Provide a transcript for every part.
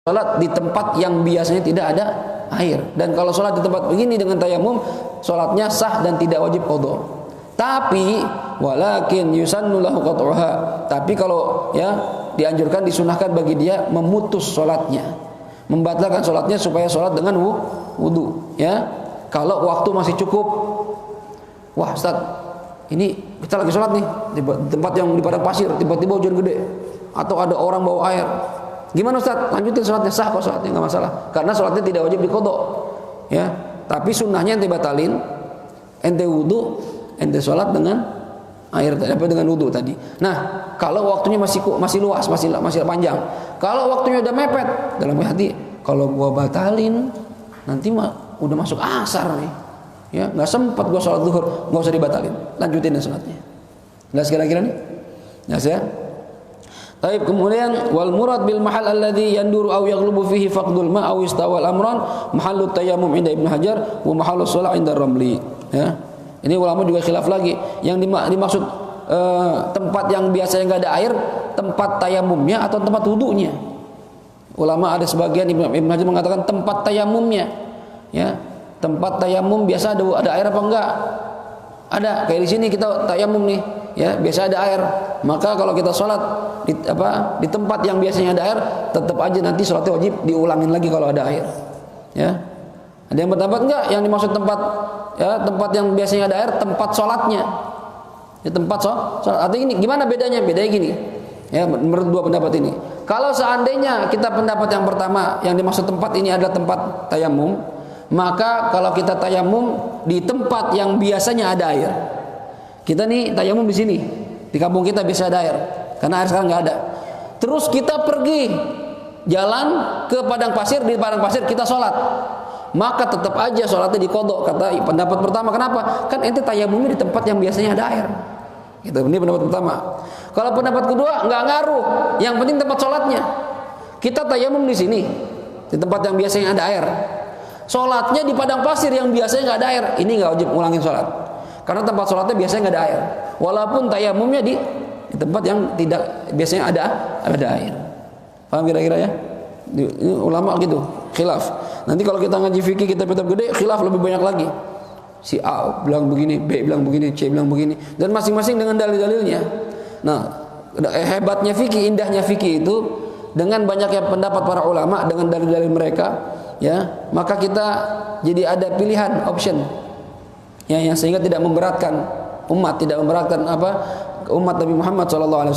sholat di tempat yang biasanya tidak ada air. Dan kalau sholat di tempat begini dengan tayamum, sholatnya sah dan tidak wajib qadha. Tapi walakin yusannu lahu qat'uha. Tapi kalau ya dianjurkan, disunahkan bagi dia memutus sholatnya, membatalkan sholatnya supaya sholat dengan wudu. Ya, kalau waktu masih cukup. Wah Ustaz, ini kita lagi sholat nih di tempat yang di padang pasir, tiba-tiba hujan gede, atau ada orang bawa air. Gimana Ustaz? Lanjutin sholatnya, sah kok sholatnya, nggak masalah. Karena sholatnya tidak wajib diqadha. Ya, tapi sunnahnya ente batalin, ente wudu, ente sholat dengan air, dengan wudu tadi. Nah, kalau waktunya masih luas, masih panjang. Kalau waktunya udah mepet, dalam hati, kalau gua batalin, nanti udah masuk asar nih. Ya, nggak sempat gua sholat zuhur, nggak usah dibatalin, lanjutin sholatnya. Jelas kira-kira nih? Jelas ya? Taib, kemudian wal murad bil mahal alladhi yanduru aw yaghlubu fihi faqdul ma aw istawal amran mahallut tayammum inda Ibnu Hajar wa mahallus shalah inda Ramli. Ya. Ini ulama juga khilaf lagi. Yang dimaksud tempat yang biasanya enggak ada air, tempat tayamumnya atau tempat wudunya. Ulama ada sebagian Ibnu Hajar mengatakan tempat tayamumnya. Ya. Tempat tayamum biasa ada air apa enggak? Ada. Kayak di sini kita tayamum nih, ya, biasa ada air. Maka kalau kita sholat di tempat yang biasanya ada air, tetap aja nanti sholatnya wajib diulangin lagi kalau ada air. Ya, ada yang berpendapat enggak? Yang dimaksud tempat yang biasanya ada air, tempat sholatnya. Ya, tempat sholat. Artinya ini gimana bedanya? Bedanya gini. Ya, menurut dua pendapat ini. Kalau seandainya kita pendapat yang pertama, yang dimaksud tempat ini adalah tempat tayamum, maka kalau kita tayamum di tempat yang biasanya ada air. Kita nih tayamum di sini, di kampung kita biasa ada air, karena air sekarang nggak ada. Terus kita pergi jalan ke padang pasir, di padang pasir kita sholat, maka tetap aja sholatnya diqadha, kata pendapat pertama. Kenapa? Kan ente tayamumnya di tempat yang biasanya ada air. Gitu. Ini pendapat pertama. Kalau pendapat kedua nggak ngaruh, yang penting tempat sholatnya. Kita tayamum di sini, di tempat yang biasanya ada air. Sholatnya di padang pasir yang biasanya nggak ada air, ini nggak wajib ngulangin sholat. Karena tempat sholatnya biasanya nggak ada air, walaupun tayamumnya di tempat yang tidak biasanya ada air. Paham kira-kira ya? Ini ulama gitu, khilaf. Nanti kalau kita ngaji fikih kitab-kitab gede, khilaf lebih banyak lagi. Si A bilang begini, B bilang begini, C bilang begini, dan masing-masing dengan dalil-dalilnya. Nah, hebatnya fikih, indahnya fikih itu dengan banyaknya pendapat para ulama dengan dalil-dalil mereka, ya, maka kita jadi ada pilihan, option. Ya, yang sehingga tidak memberatkan umat, tidak memberatkan umat Nabi Muhammad SAW.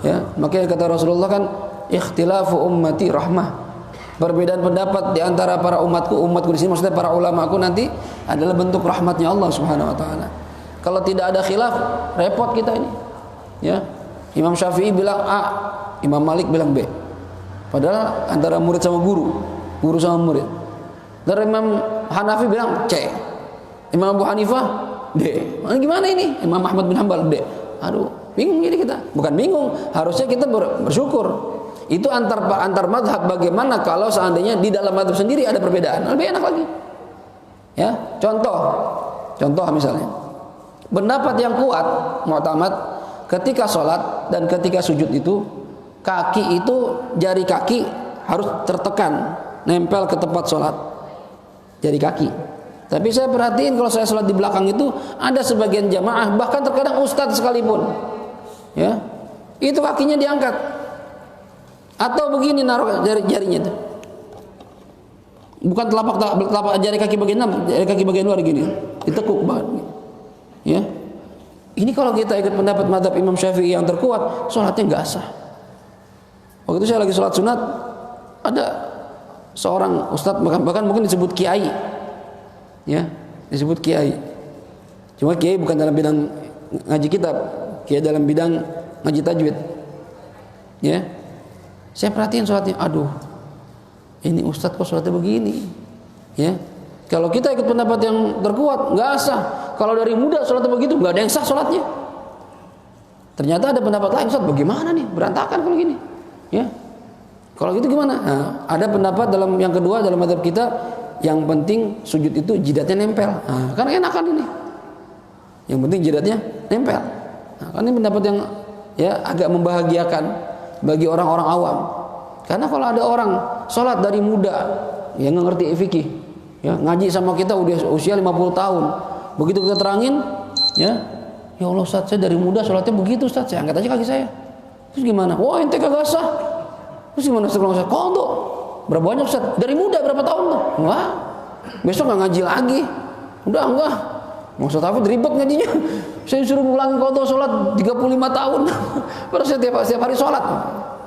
Ya, makanya kata Rasulullah kan, ikhtilafu ummati rahmah. Perbedaan pendapat di antara para umatku di sini maksudnya para ulamaku nanti adalah bentuk rahmatnya Allah Subhanahu Wa Taala. Kalau tidak ada khilaf, repot kita ini. Ya, Imam Syafi'i bilang A, Imam Malik bilang B. Padahal antara murid sama guru sama murid. Dan Imam Hanafi bilang C. Imam Abu Hanifah D. Gimana ini? Imam Ahmad bin Hanbal D. Aduh, bingung jadi kita. Bukan bingung, harusnya kita bersyukur. Itu antar mazhab. Bagaimana kalau seandainya di dalam mazhab sendiri ada perbedaan? Lebih enak lagi. Ya, contoh misalnya. Pendapat yang kuat, mu'tamad, ketika sholat dan ketika sujud itu, kaki itu, jari kaki harus tertekan, nempel ke tempat sholat, jari kaki. Tapi saya perhatiin kalau saya sholat di belakang itu ada sebagian jamaah, bahkan terkadang ustadz sekalipun, ya, itu kakinya diangkat, atau begini naruh jari-jarinya itu, bukan telapak jari kaki bagian dalam, jari kaki bagian luar gini, ditekuk banget, ya. Ini kalau kita ikut pendapat mazhab Imam Syafi'i yang terkuat, sholatnya nggak sah. Waktu itu saya lagi sholat sunat, ada seorang ustadz, bahkan mungkin disebut kiai. Ya, disebut kiai. Cuma kiai bukan dalam bidang ngaji kitab, kiai dalam bidang ngaji tajwid. Ya, saya perhatiin sholatnya, aduh, ini ustadz kok sholatnya begini. Ya, kalau kita ikut pendapat yang terkuat, nggak sah. Kalau dari muda sholatnya begitu, nggak ada yang sah sholatnya. Ternyata ada pendapat lain, ustadz bagaimana nih, berantakan kalau gini. Ya, kalau gitu gimana? Nah, ada pendapat dalam yang kedua dalam mazhab kita, yang penting sujud itu jidatnya nempel. Nah, kan enakan ini. Yang penting jidatnya nempel. Nah, kan ini pendapat yang ya agak membahagiakan bagi orang-orang awam. Karena kalau ada orang sholat dari muda, yang nggak ngerti fikih, ya ngaji sama kita udah usia 50 tahun, begitu kita terangin, ya Allah Ustaz, saya dari muda sholatnya begitu Ustaz, saya angkat aja kaki saya. Terus gimana? Wah ente kagak sah. Terus gimana setelah saya qadha? Berapa banyak Ustaz? Dari muda berapa tahun tuh? Wah, besok nggak ngaji lagi. Udah enggak. Mau Ustaz Hafid ribet ngajinya. Saya suruh ulangi qadha sholat 35 tahun. Padahal saya tiap hari sholat.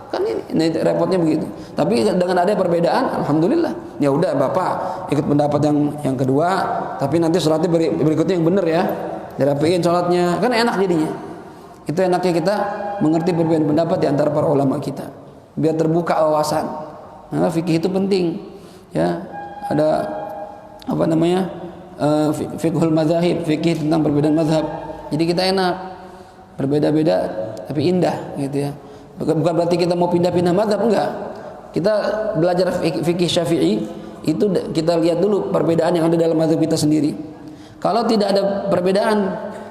Kan ini repotnya begitu. Tapi dengan ada perbedaan, alhamdulillah. Ya udah Bapak ikut pendapat yang kedua, tapi nanti sholatnya berikutnya yang benar ya. Dirapiin sholatnya, kan enak jadinya. Itu enaknya kita mengerti perbedaan pendapat di antara para ulama kita, biar terbuka wawasan. Nah, fikih itu penting, ya. Ada apa namanya fiqhul mazahib, fikih tentang perbedaan mazhab. Jadi kita enak, berbeda-beda tapi indah, gitu ya. Bukan berarti kita mau pindah-pindah mazhab, enggak. Kita belajar fikih Syafi'i itu kita lihat dulu perbedaan yang ada dalam mazhab kita sendiri. Kalau tidak ada perbedaan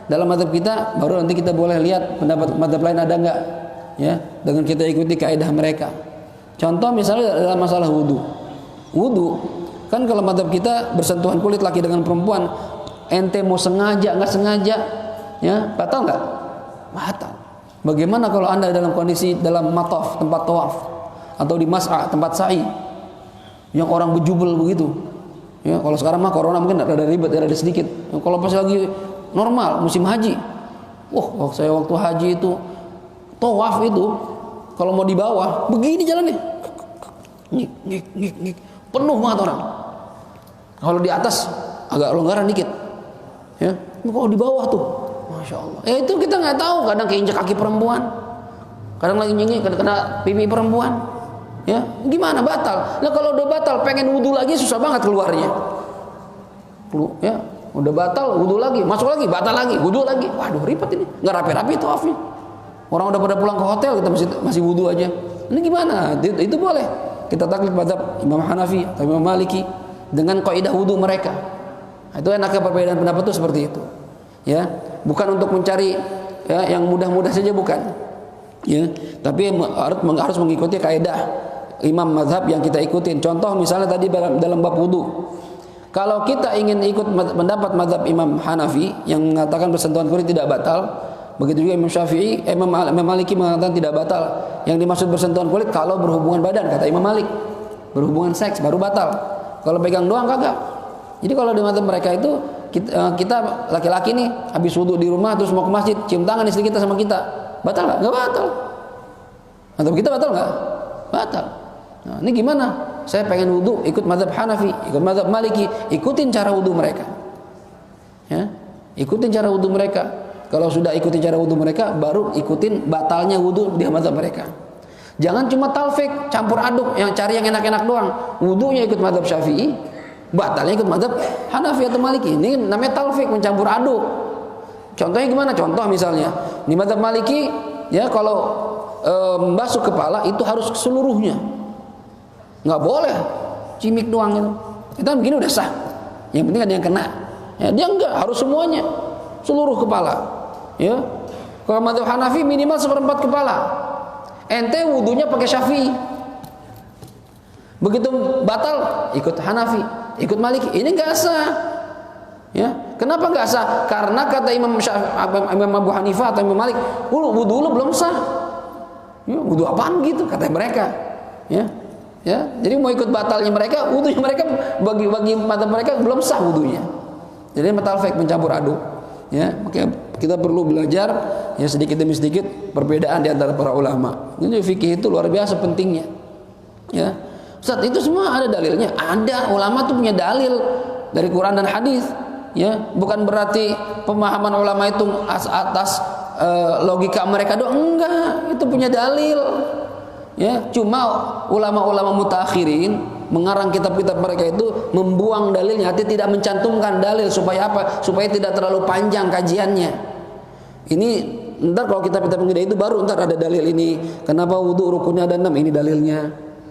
dalam mazhab kita, baru nanti kita boleh lihat pendapat mazhab lain ada enggak, ya, dengan kita ikuti kaidah mereka. Contoh misalnya dalam masalah wudu. Wudu kan kalau mazhab kita bersentuhan kulit laki dengan perempuan, ente mau sengaja nggak sengaja, ya batal nggak? Batal. Bagaimana kalau anda dalam kondisi dalam mataf, tempat tawaf, atau di mas'a, tempat sa'i, yang orang bejubel begitu? Ya, kalau sekarang mah corona mungkin ada ribet, ada sedikit. Kalau pas lagi normal musim haji, saya waktu haji itu tawaf itu kalau mau di bawah begini jalannya, ngik, penuh banget orang. Kalau di atas agak longgaran dikit, ya. Kalau di bawah tuh, masya Allah. Itu kita nggak tahu, kadang keinjak kaki perempuan, kadang lagi nyengik, kadang kena pipi perempuan. Ya, gimana batal? Nah kalau udah batal, pengen wudu lagi susah banget keluarnya. Ya, udah batal, wudu lagi, masuk lagi, batal lagi, wudu lagi. Waduh, ribet ini. Nggak rapi-rapi tawafnya. Orang udah pada pulang ke hotel, kita masih wudu aja. Ini gimana? Itu boleh. Kita taklid mazhab Imam Hanafi atau Imam Maliki dengan kaidah wudu mereka. Nah, itu enaknya perbedaan pendapat itu seperti itu. Ya, bukan untuk mencari ya yang mudah-mudah saja, bukan. Ya, tapi harus mengikuti kaidah imam mazhab yang kita ikutin. Contoh misalnya tadi dalam bab wudu, kalau kita ingin ikut pendapat mazhab Imam Hanafi yang mengatakan bersentuhan kulit tidak batal, begitu juga Imam Syafi'i, Imam Maliki mengatakan tidak batal. Yang dimaksud bersentuhan kulit kalau berhubungan badan, kata Imam Malik, berhubungan seks baru batal. Kalau pegang doang kagak. Jadi kalau di mazhab mereka itu kita laki-laki nih habis wudu di rumah terus mau ke masjid, cium tangan istri kita sama kita, batal nggak? Nggak batal. Mazhab kita batal nggak? Batal. Nah, ini gimana? Saya pengen wudu, ikut mazhab Hanafi, ikut mazhab Maliki, ikutin cara wudu mereka. Ya, ikutin cara wudu mereka. Kalau sudah ikutin cara wudu mereka, baru ikutin batalnya wudu di mazhab mereka. Jangan cuma talfik, campur aduk, yang cari yang enak-enak doang. Wudunya ikut mazhab Syafi'i, batalnya ikut mazhab Hanafi atau Maliki. Ini namanya talfik, mencampur aduk. Contohnya gimana? Contoh misalnya di mazhab Maliki, ya kalau membasuh kepala itu harus seluruhnya. Nggak boleh cimik doang itu. Kita begini udah sah. Yang penting ada yang kena. Ya, dia enggak, harus semuanya, seluruh kepala. Ya. Kalau mazhab Hanafi minimal 1/4 kepala. Ente wudunya pakai Syafi'i. Begitu batal ikut Hanafi, ikut Maliki. Ini enggak sah. Ya. Kenapa enggak sah? Karena kata Imam Abu Hanifah atau Imam Malik, wudu lu belum sah. Ya, wudu apaan gitu kata mereka. Ya. Ya, jadi mau ikut batalnya mereka, wudunya mereka bagi mata mereka belum sah wudunya. Jadi talfik, mencampur aduk. Ya, makanya kita perlu belajar ya sedikit demi sedikit perbedaan di antara para ulama. Ini fikih itu luar biasa pentingnya. Ya. Ustaz, itu semua ada dalilnya. Ada, ulama tuh punya dalil dari Quran dan hadis. Ya, bukan berarti pemahaman ulama itu atas logika mereka doang, enggak, itu punya dalil. Ya, cuma ulama-ulama mutakhirin mengarang kitab-kitab mereka itu membuang dalilnya, artinya tidak mencantumkan dalil supaya apa? Supaya tidak terlalu panjang kajiannya. Ini ntar kalau kitab-kitab itu baru ntar ada dalil ini. Kenapa wudu rukunnya ada 6? Ini dalilnya.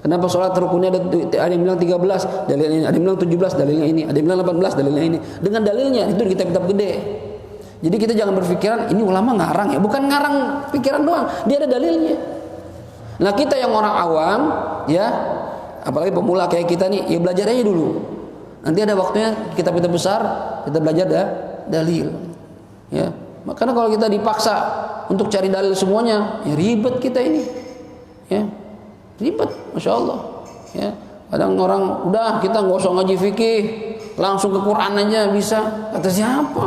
Kenapa sholat rukunnya ada yang bilang 13, dalilnya ini. Ada yang bilang 17, dalilnya ini. Ada yang bilang 18, dalilnya ini. Dengan dalilnya itu di kitab-kitab gede. Jadi kita jangan berpikiran ini ulama ngarang ya, bukan ngarang pikiran doang, dia ada dalilnya. Nah kita yang orang awam, ya, apalagi pemula kayak kita nih, ya belajar aja dulu. Nanti ada waktunya kitab-kitab besar kita belajar dalil. Ya, karena kalau kita dipaksa untuk cari dalil semuanya, ya ribet kita ini. Ya, ribet, masya Allah. Ya, kadang orang udah kita nggak usah ngaji fikih, langsung ke Quran aja bisa. Kata siapa?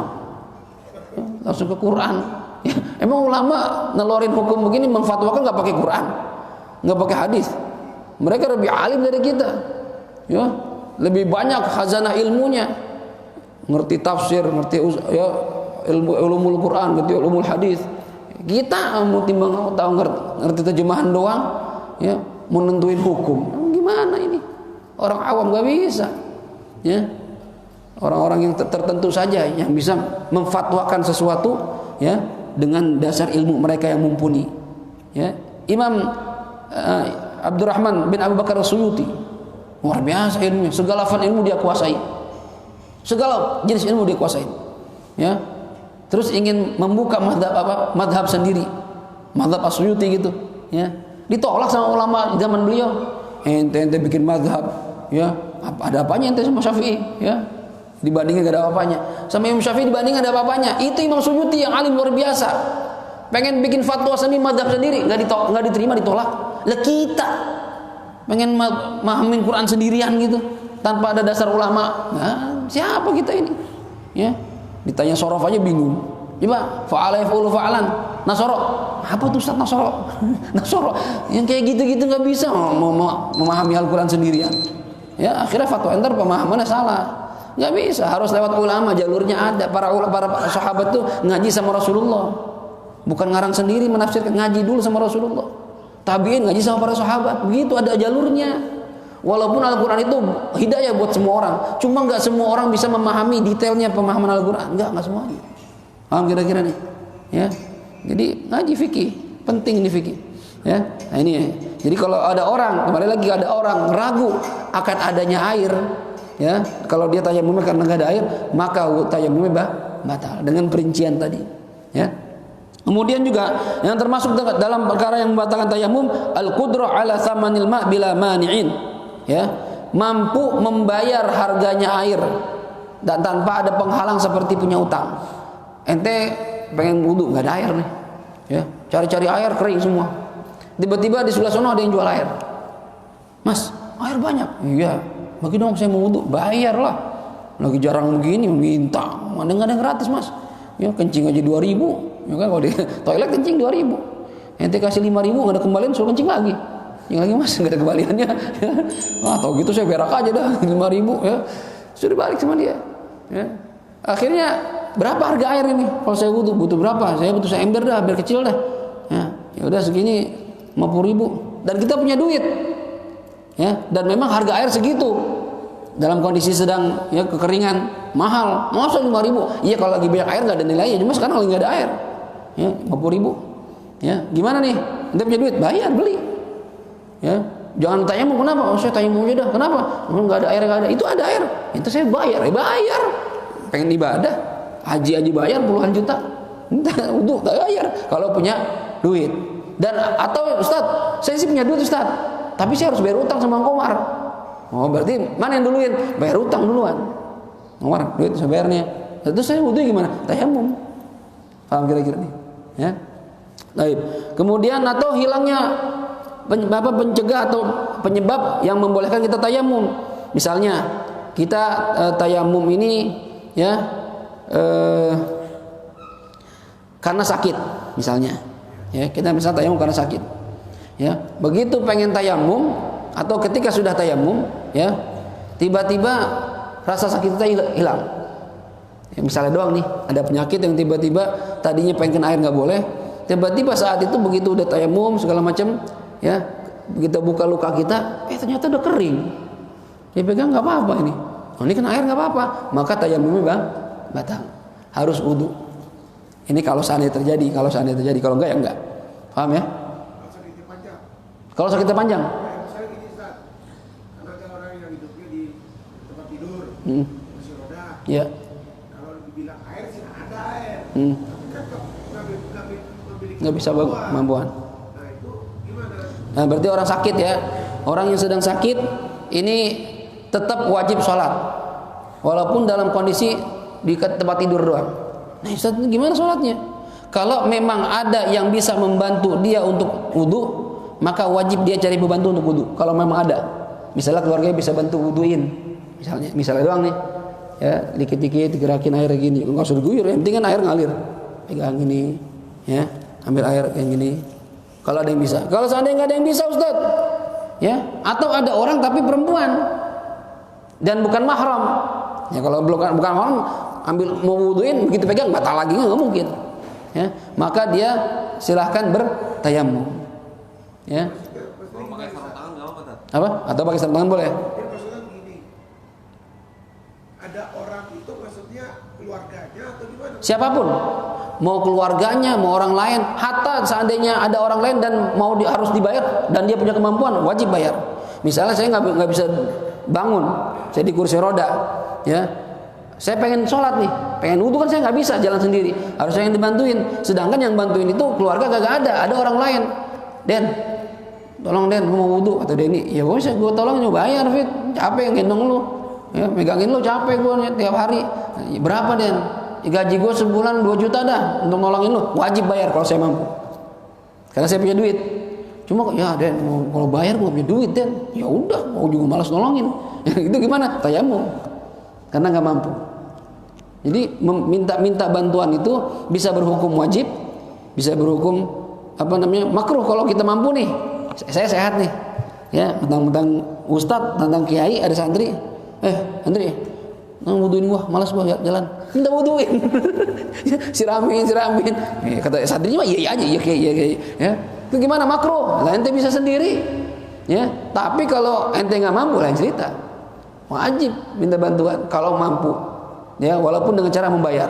Ya, langsung ke Quran. Ya, emang ulama nelorin hukum begini memfatwakan nggak pakai Quran, nggak pakai hadis. Mereka lebih alim dari kita. Ya, lebih banyak khazanah ilmunya. Ngerti tafsir, ngerti ya ilmu ulumul Quran, ngerti ulumul hadis. Kita mau timbang tahu ngerti terjemahan doang, ya, mau nentuin hukum. Gimana ini? Orang awam nggak bisa. Ya. Orang-orang yang tertentu saja yang bisa memfatwakan sesuatu, ya, dengan dasar ilmu mereka yang mumpuni. Ya. Imam Abdurrahman bin Abu Bakar As-Suyuti, luar biasa ilmunya, segala fan ilmu dia kuasai, segala jenis ilmu dia kuasai. Ya, terus ingin membuka madhab sendiri, madhab As-Suyuti gitu. Ya, ditolak sama ulama zaman beliau. Ente bikin madhab, ya, ada apanya ente sama Syafi'i, ya, dibandingin gak ada apa-apanya. Sama Imam Syafi'i dibandingin ada apa-apanya. Itu Imam Suyuti yang alim luar biasa, pengen bikin fatwa sendiri, madhab sendiri, nggak diterima, ditolak. Lah kita pengen mahamin Quran sendirian gitu tanpa ada dasar ulama. Nah, siapa kita ini? Ya, ditanya sorof aja bingung. Coba fa'ala yaf'ulu fa'alan. Nasoro, apa tuh Ustaz Nasoro? Nasoro yang kayak gitu-gitu nggak bisa memahami Al-Quran sendirian. Ya, akhirnya fatwa entar pemahamannya salah. Nggak bisa, harus lewat ulama, jalurnya ada. Para sahabat tuh ngaji sama Rasulullah, bukan ngarang sendiri menafsirkan, ngaji dulu sama Rasulullah. Tabi'in ngaji sama para sahabat, begitu ada jalurnya. Walaupun Al-Quran itu hidayah buat semua orang, cuma nggak semua orang bisa memahami detailnya pemahaman Al-Quran, nggak semuanya. Paham kira-kira nih? Ya, jadi ngaji fikih penting nih fikih. Ya, nah ini ya. Jadi kalau ada orang, kembali lagi ada orang ragu akan adanya air, ya, kalau dia tayamumnya karena nggak ada air, maka tayamumnya batal dengan perincian tadi. Ya. Kemudian juga yang termasuk dalam perkara yang membatalkan tayamum, al-qudrah ala tsamanil ma' bila mani'in. Ya, mampu membayar harganya air dan tanpa ada penghalang seperti punya utang. Ente pengen wudu nggak ada air nih, ya, cari-cari air kering semua. Tiba-tiba di sebelah sana ada yang jual air. Mas, air banyak. Iya, bagi dong saya mau wudu, bayarlah. Lagi jarang begini minta, mana nggak ada yang gratis mas. Ya kencing aja 2.000, ya kan, kalau di toilet kencing 2.000. Ente kasih 5.000 nggak ada kembalian, suruh kencing lagi. Yang lagi mas nggak ada kembaliannya. Ya. Wah, tau gitu saya berak aja dah 5.000, ya. Sudah balik sama dia. Ya. Akhirnya berapa harga air ini? Kalau saya butuh berapa? Saya butuh seember dah, biar kecil dah. Ya udah segini 50.000. Dan kita punya duit. Ya, dan memang harga air segitu. Dalam kondisi sedang ya kekeringan, mahal. Masa 5.000? Iya kalau lagi banyak air nggak ada nilainya. Cuma sekarang lagi nggak ada air. Ya, 50.000. Ya, gimana nih? Anda punya duit, bayar, beli. Ya, jangan tanya mau kenapa? Oh, saya tanya mau aja dah. Kenapa? Nggak ada air, nggak ada. Itu ada air. Itu saya bayar, bayar. Pengen ibadah, haji bayar puluhan juta. Untuk bayar kalau punya duit. Dan atau Ustaz, saya sih punya duit Ustaz, tapi saya harus bayar utang sama Komar. Oh, berarti mana yang duluin? Bayar utang duluan. Komar, duit saya bayarnya. Terus saya wudu gimana? Tayamum. Paham kira-kira nih? Ya. Baik. Kemudian atau hilangnya pencegah atau penyebab yang membolehkan kita tayamum. Misalnya kita tayamum ini ya karena sakit misalnya. Ya, kita misalnya tayamum karena sakit. Ya, begitu pengen tayamum atau ketika sudah tayamum, ya, tiba-tiba rasa sakit kita hilang. Ya, misalnya doang nih, ada penyakit yang tiba-tiba tadinya pengen air nggak boleh, tiba-tiba saat itu begitu udah tayamum segala macam, ya, begitu buka luka kita, ternyata udah kering. Dia pegang nggak apa-apa ini. Oh, ini kena air nggak apa-apa, maka tayamumnya batal. Harus wudu. Ini kalau seandainya terjadi, kalau enggak ya enggak. Paham ya? Kalau sakitnya panjang. Misalnya gini Ustaz, karena ada orang yang hidupnya di tempat tidur, kursi roda. Iya. Kalau dibilang air sih ada air. Tapi kan nggak memiliki Nggak bisa kemampuan. Nah itu gimana? Nah, berarti orang sakit ya. Orang yang sedang sakit ini tetap wajib sholat, walaupun dalam kondisi di tempat tidur doang. Nah, Ustaz, gimana sholatnya? Kalau memang ada yang bisa membantu dia untuk wudu, maka wajib dia cari pembantu untuk wudu. Kalau memang ada, misalnya keluarganya bisa bantu wuduin, misalnya doang nih, ya dikit-dikit digerakin air gini, nggak usah diguyur, yang penting kan air ngalir, pegang gini, ya ambil air kayak gini. Kalau ada yang bisa, kalau seandainya nggak ada yang bisa, Ustaz, ya, atau ada orang tapi perempuan dan bukan mahram, ya kalau bukan mahram, ambil mau wuduin begitu pegang batal lagi, nggak mungkin, ya, maka dia silahkan bertayamum, ya. Kalau pakai sarung tangan nggak apa-apa, Tat? Apa? Atau pakai sarung tangan boleh? Jadi maksudnya begini, ada orang itu maksudnya keluarganya atau gimana? Siapapun, mau keluarganya, mau orang lain, hatta seandainya ada orang lain dan mau harus dibayar dan dia punya kemampuan, wajib bayar. Misalnya saya nggak bisa bangun, saya di kursi roda, ya, saya pengen sholat nih, pengen wudu kan saya nggak bisa jalan sendiri, harus saya yang dibantuin. Sedangkan yang bantuin itu keluarga gak ada orang lain. Den, tolong Den, mau wudu, kata Denny. Ya bos, gue tolong nyoba bayar, Fit, capek gendong lu, ya, megangin lu capek gue tiap hari. Berapa Den? Gaji gue sebulan 2 juta dah untuk nolongin lu, wajib bayar kalau saya mampu, karena saya punya duit. Cuma ya Den, kalau bayar gue punya duit Den, ya udah, mau juga malas nolongin. Itu gimana? Tayamum, karena nggak mampu. Jadi minta bantuan itu bisa berhukum wajib, bisa berhukum makruh kalau kita mampu nih. Saya sehat nih, ya, tentang ustadz, tentang kiai, ada santri, santri, wuduin gua, malas gua jalan, minta wuduin, siramin, kata santrinya mah iya aja, ya, itu gimana makruh, lah ente bisa sendiri, ya, tapi kalau ente nggak mampu lain cerita, wajib minta bantuan kalau mampu, ya, walaupun dengan cara membayar.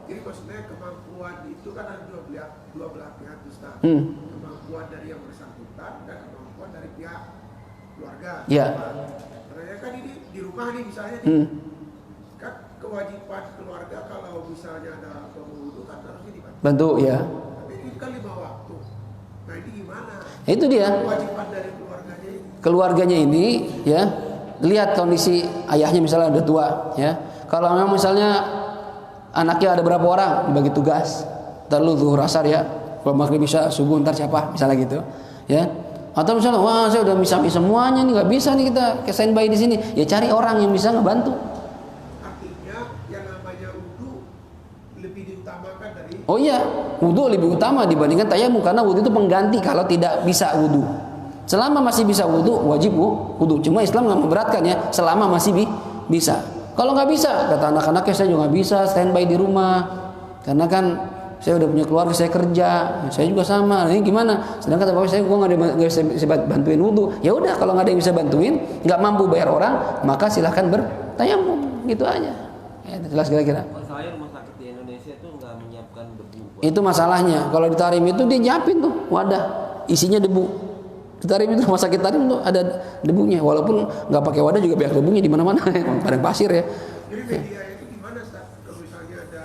Jadi maksudnya kemampuan itu kan ada dua belah pihak, Ustaz. Kemampuan dari yang bersangkutan dan kemampuan dari pihak keluarga. Ya. Karena kan ini di rumah nih misalnya kan kewajiban keluarga kalau misalnya ada wudu kan harusnya dibantu. Bantu, ya. Tapi ini kan 5 waktu. Nah ini gimana? Itu dia. Kewajiban dari keluarganya ini. Keluarganya ini, ya, lihat kondisi ayahnya misalnya udah tua, ya. Kalau memang misalnya anaknya ada berapa orang, dibagi tugas, ntar lu zuhur asar ya, kalau maghrib bisa subuh ntar siapa, misalnya gitu, ya. Atau misalnya, wah saya udah bisa semuanya nih, nggak bisa nih kita standby di sini, ya cari orang yang bisa ngebantu. Artinya yang namanya wudu lebih diutamakan dari. Oh iya, wudu lebih utama dibandingkan tayamum, karena wudu itu pengganti kalau tidak bisa wudu. Selama masih bisa wudu, wajib wudu. Cuma Islam nggak memberatkan ya, selama masih bisa. Kalau nggak bisa, kata anak-anaknya saya juga nggak bisa standby di rumah, karena kan saya udah punya keluarga, saya kerja, saya juga sama. Ini gimana? Sedangkan kata bapak saya, gue nggak bisa bantuin wudu. Ya udah, kalau nggak ada yang bisa bantuin, nggak mampu bayar orang, maka silahkan bertayamum, gitu aja. Ya, jelas kira-kira. Masalahnya rumah sakit di Indonesia itu nggak menyiapkan debu. Itu masalahnya. Kalau di Tarim itu dia nyiapin tuh wadah, isinya debu. Di Tarim itu rumah sakit Tarim tuh ada debunya, walaupun nggak pakai wadah juga banyak debunya di mana-mana, padang pasir ya. Jadi media itu gimana, Ustaz? Kalau misalnya ada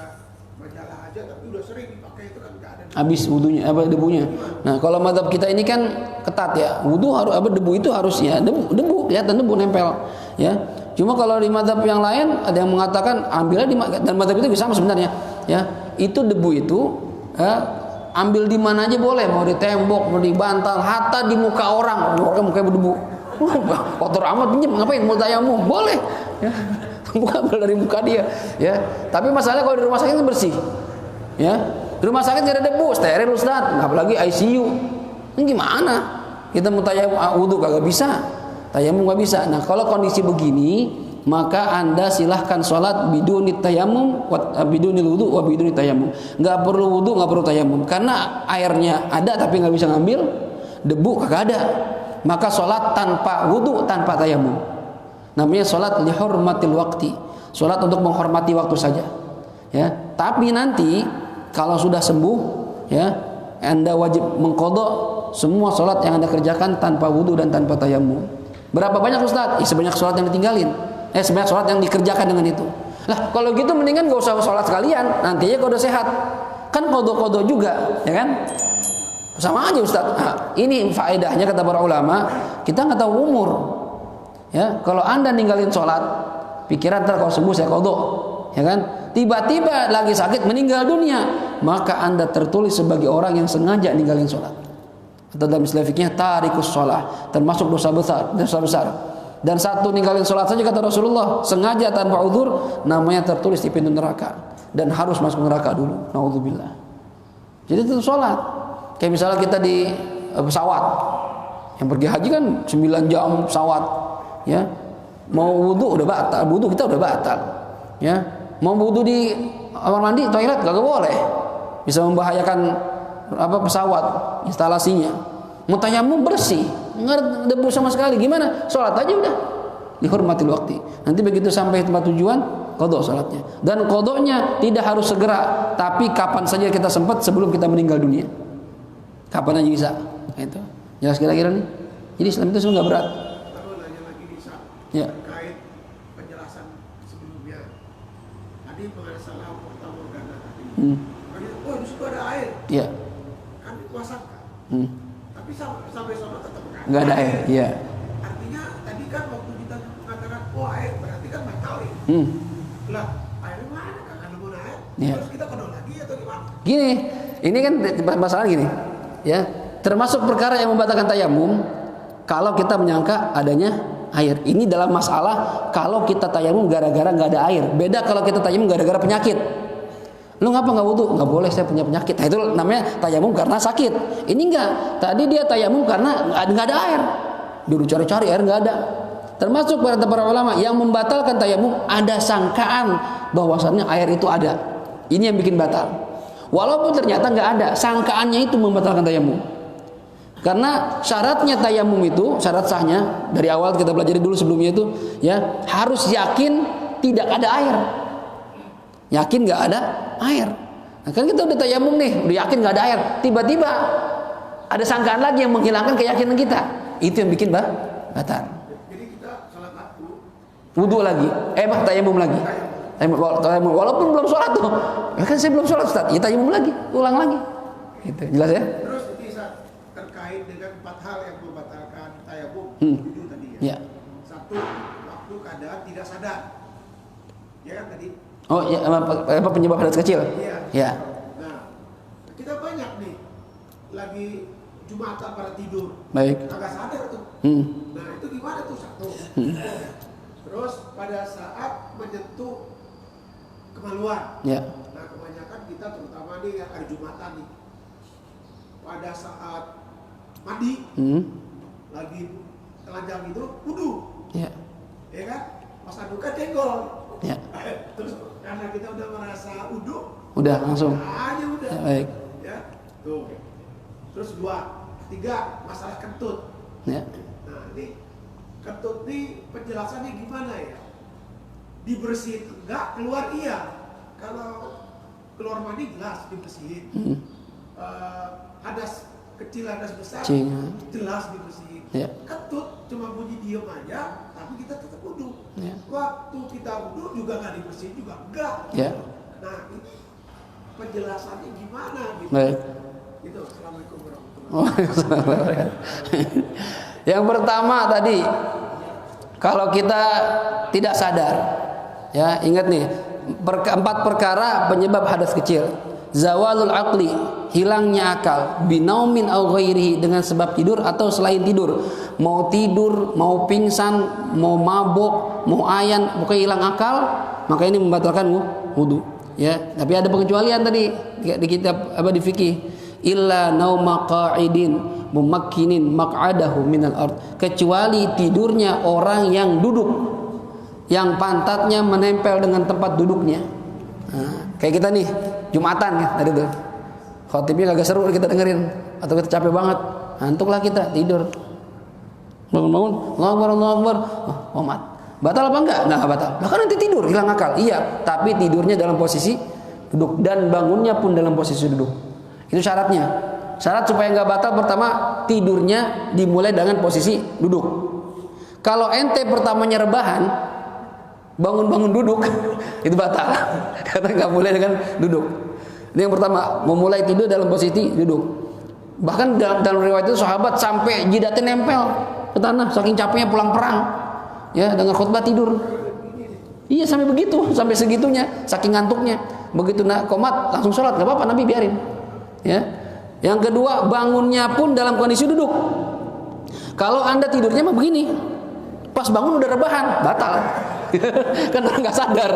majalah aja tapi udah sering dipakai itu kan nggak ada. Habis wudunya debunya. Nah, kalau mazhab kita ini kan ketat ya. Wudu harus debu itu harus ya debu kelihatan debu nempel ya. Cuma kalau di mazhab yang lain ada yang mengatakan ambilnya dan mazhab itu sama sebenarnya ya. Itu debu itu ambil di mana aja boleh, mau di tembok, mau di bantal, hatta di muka orang mukanya berdebu. Kotor amat, pinjam ngapain, mau tayamum boleh ya. Bukan dari muka dia ya. Tapi masalahnya kalau di rumah sakit bersih ya. Di rumah sakit tidak ada debu, steril Ustaz, apalagi ICU. Ini gimana? Kita mau tayamum wudu kagak bisa, tayamum nggak bisa. Nah, kalau kondisi begini, maka Anda silahkan sholat biduni tayamum, biduni wudu, wa biduni tayamum. Nggak perlu wudu, nggak perlu tayamum, karena airnya ada tapi nggak bisa ngambil, debu kagak ada. Maka sholat tanpa wudu, tanpa tayamum. Namanya sholat lihurmatil waqti, sholat untuk menghormati waktu saja. Ya, tapi nanti kalau sudah sembuh, ya, Anda wajib mengqadha semua sholat yang Anda kerjakan tanpa wudu dan tanpa tayamum. Berapa banyak Ustaz? Sebanyak sholat yang ditinggalin. Sebanyak sholat yang dikerjakan dengan itu. Lah, kalau gitu mendingan gak usah sholat sekalian. Nantinya kalau udah sehat, kan qadha juga, ya kan? Sama aja Ustaz. Nah, ini faedahnya kata para ulama, kita nggak tahu umur. Ya, kalau Anda ninggalin sholat, pikiran ntar kalau sembuh saya qadha, ya kan? Tiba-tiba lagi sakit meninggal dunia, maka Anda tertulis sebagai orang yang sengaja ninggalin sholat. Atau dalam istilah fikihnya tarikus sholat, termasuk dosa besar. Dan satu ninggalin sholat saja kata Rasulullah, sengaja tanpa uzur, namanya tertulis di pintu neraka dan harus masuk neraka dulu. Naudzubillah. Jadi itu sholat. Kayak misalnya kita di pesawat, yang pergi haji kan 9 jam pesawat, ya. Mau wudu udah batal, wudu kita udah batal, ya. Mau wudu di kamar mandi, toilet gak boleh, bisa membahayakan pesawat, instalasinya. Mau tayamum bersih, nggak ada debu sama sekali, gimana? Sholat aja udah, dihormatil waktu. Nanti begitu sampai tempat tujuan, qadha sholatnya. Dan qadhanya tidak harus segera, tapi kapan saja kita sempat sebelum kita meninggal dunia. Kapan aja bisa, itu jelas kira-kira nih. Jadi Islam itu nggak berat. Lalu nanya lagi bisa Ya. terkait penjelasan sebelumnya. Tadi mengenai salah morgana tadi. Oh di situ ada air. Ya. Kan dikuasakan. Tapi sampai sana tetap Nggak ada air. Iya. Artinya tadi kan waktu kita mengatakan air berarti kan batal ya. Lah air mana? Kan ada guna air. Iya. Terus kita kedua lagi atau gimana? Gini, ini kan masalah gini, ya. Termasuk perkara yang membatalkan tayamum kalau kita menyangka adanya air. Ini dalam masalah kalau kita tayamum gara-gara nggak ada air. Beda kalau kita tayamum gara-gara penyakit. Lu ngapa nggak wudu? Nggak boleh, saya punya penyakit. Nah, itu namanya tayamum karena sakit. Ini enggak. Tadi dia tayamum karena nggak ada air. Dulu cari-cari air nggak ada. Termasuk para ulama yang membatalkan tayamum ada sangkaan bahwasannya air itu ada. Ini yang bikin batal. Walaupun ternyata nggak ada, sangkaannya itu membatalkan tayamum. Karena syaratnya tayamum itu, syarat sahnya dari awal kita pelajari dulu sebelumnya itu, ya harus yakin tidak ada air. Yakin nggak ada air. Nah, kan kita udah tayamum nih, udah yakin nggak ada air. Tiba-tiba ada sangkaan lagi yang menghilangkan keyakinan kita. Itu yang bikin batal. Jadi kita salat waktu. Wudu lagi, tayamum lagi. Tayamum walaupun belum sholat tuh. Ya kan saya belum sholat Ustaz. Ya tayamum lagi, ulang lagi. Gitu. Jelas ya? Terus bisa terkait dengan 4 hal yang membatalkan tayamum itu tadi ya. Ya. Satu, waktu keadaan tidak sadar. Ya kan tadi? Oh, ya apa penyebab hadas kecil? Iya. Ya. Nah, kita banyak nih lagi Jumatan pada tidur. Baik. Agak sadar tuh. Nah, itu gimana tuh satu? Terus pada saat menyentuh kemaluan. Ya. Nah, kebanyakan kita terutama nih yang hari Jumatan nih. Pada saat mandi, lagi telanjang itu, wudu. Ya. Ya kan? Pas adukan jenggol. Ya. Terus karena kita udah merasa wudu, Udah langsung. aja udah. Ya, baik. Ya, tuh. Terus 2, 3 masalah kentut. Ya. Nah, ini kentut ini penjelasannya gimana ya? Dibersihin enggak, keluar iya. Kalau keluar mandi jelas dibersihin. Hadas kecil, hadas besar jelas dibersihin. Ya. Kentut cuma bunyi diem aja, tapi kita tetap wudu. Ya. Waktu kita wudu juga nggak dibersihin juga enggak. Ya. Nah, ini penjelasannya gimana gitu? Baik. Itu. Assalamualaikum warahmatullahi Oh, yang pertama tadi, kalau kita tidak sadar, ya ingat nih, 4 perkara penyebab hadas kecil. Zawalul aqli, hilangnya akal, binaumin au ghairihi, dengan sebab tidur atau selain tidur. Mau tidur, mau pingsan, mau mabuk, mau ayan, pokoknya hilang akal, maka ini membatalkan wudu. Ya, tapi ada pengecualian tadi di kitab di fikih. Illa nauma qa'idin mumakkinin maq'adahu minal ard, kecuali tidurnya orang yang duduk, yang pantatnya menempel dengan tempat duduknya. Nah, kayak kita nih Jumatan ya tadi tuh, khotibnya kagak seru kita dengerin, atau kita capek banget, ngantuklah kita tidur, bangun-bangun, Allahu Akbar, Muhammad, batal apa enggak? Nggak batal. Lah kan nanti tidur, hilang akal. Iya, tapi tidurnya dalam posisi duduk dan bangunnya pun dalam posisi duduk. Itu syaratnya. Syarat supaya nggak batal, pertama tidurnya dimulai dengan posisi duduk. Kalau ente pertamanya rebahan, bangun-bangun duduk, itu batal. Karena nggak mulai dengan duduk. Ini yang pertama, memulai tidur dalam posisi duduk. Bahkan dalam riwayat itu sahabat sampai jidatnya nempel ke tanah saking capeknya pulang perang. Ya, dengar khutbah tidur. Iya, sampai begitu, sampai segitunya, saking ngantuknya. Begitu nak qomat langsung sholat, nggak apa-apa, Nabi biarin. Ya. Yang kedua, bangunnya pun dalam kondisi duduk. Kalau Anda tidurnya mah begini, pas bangun udah rebahan, batal. Kan nggak sadar,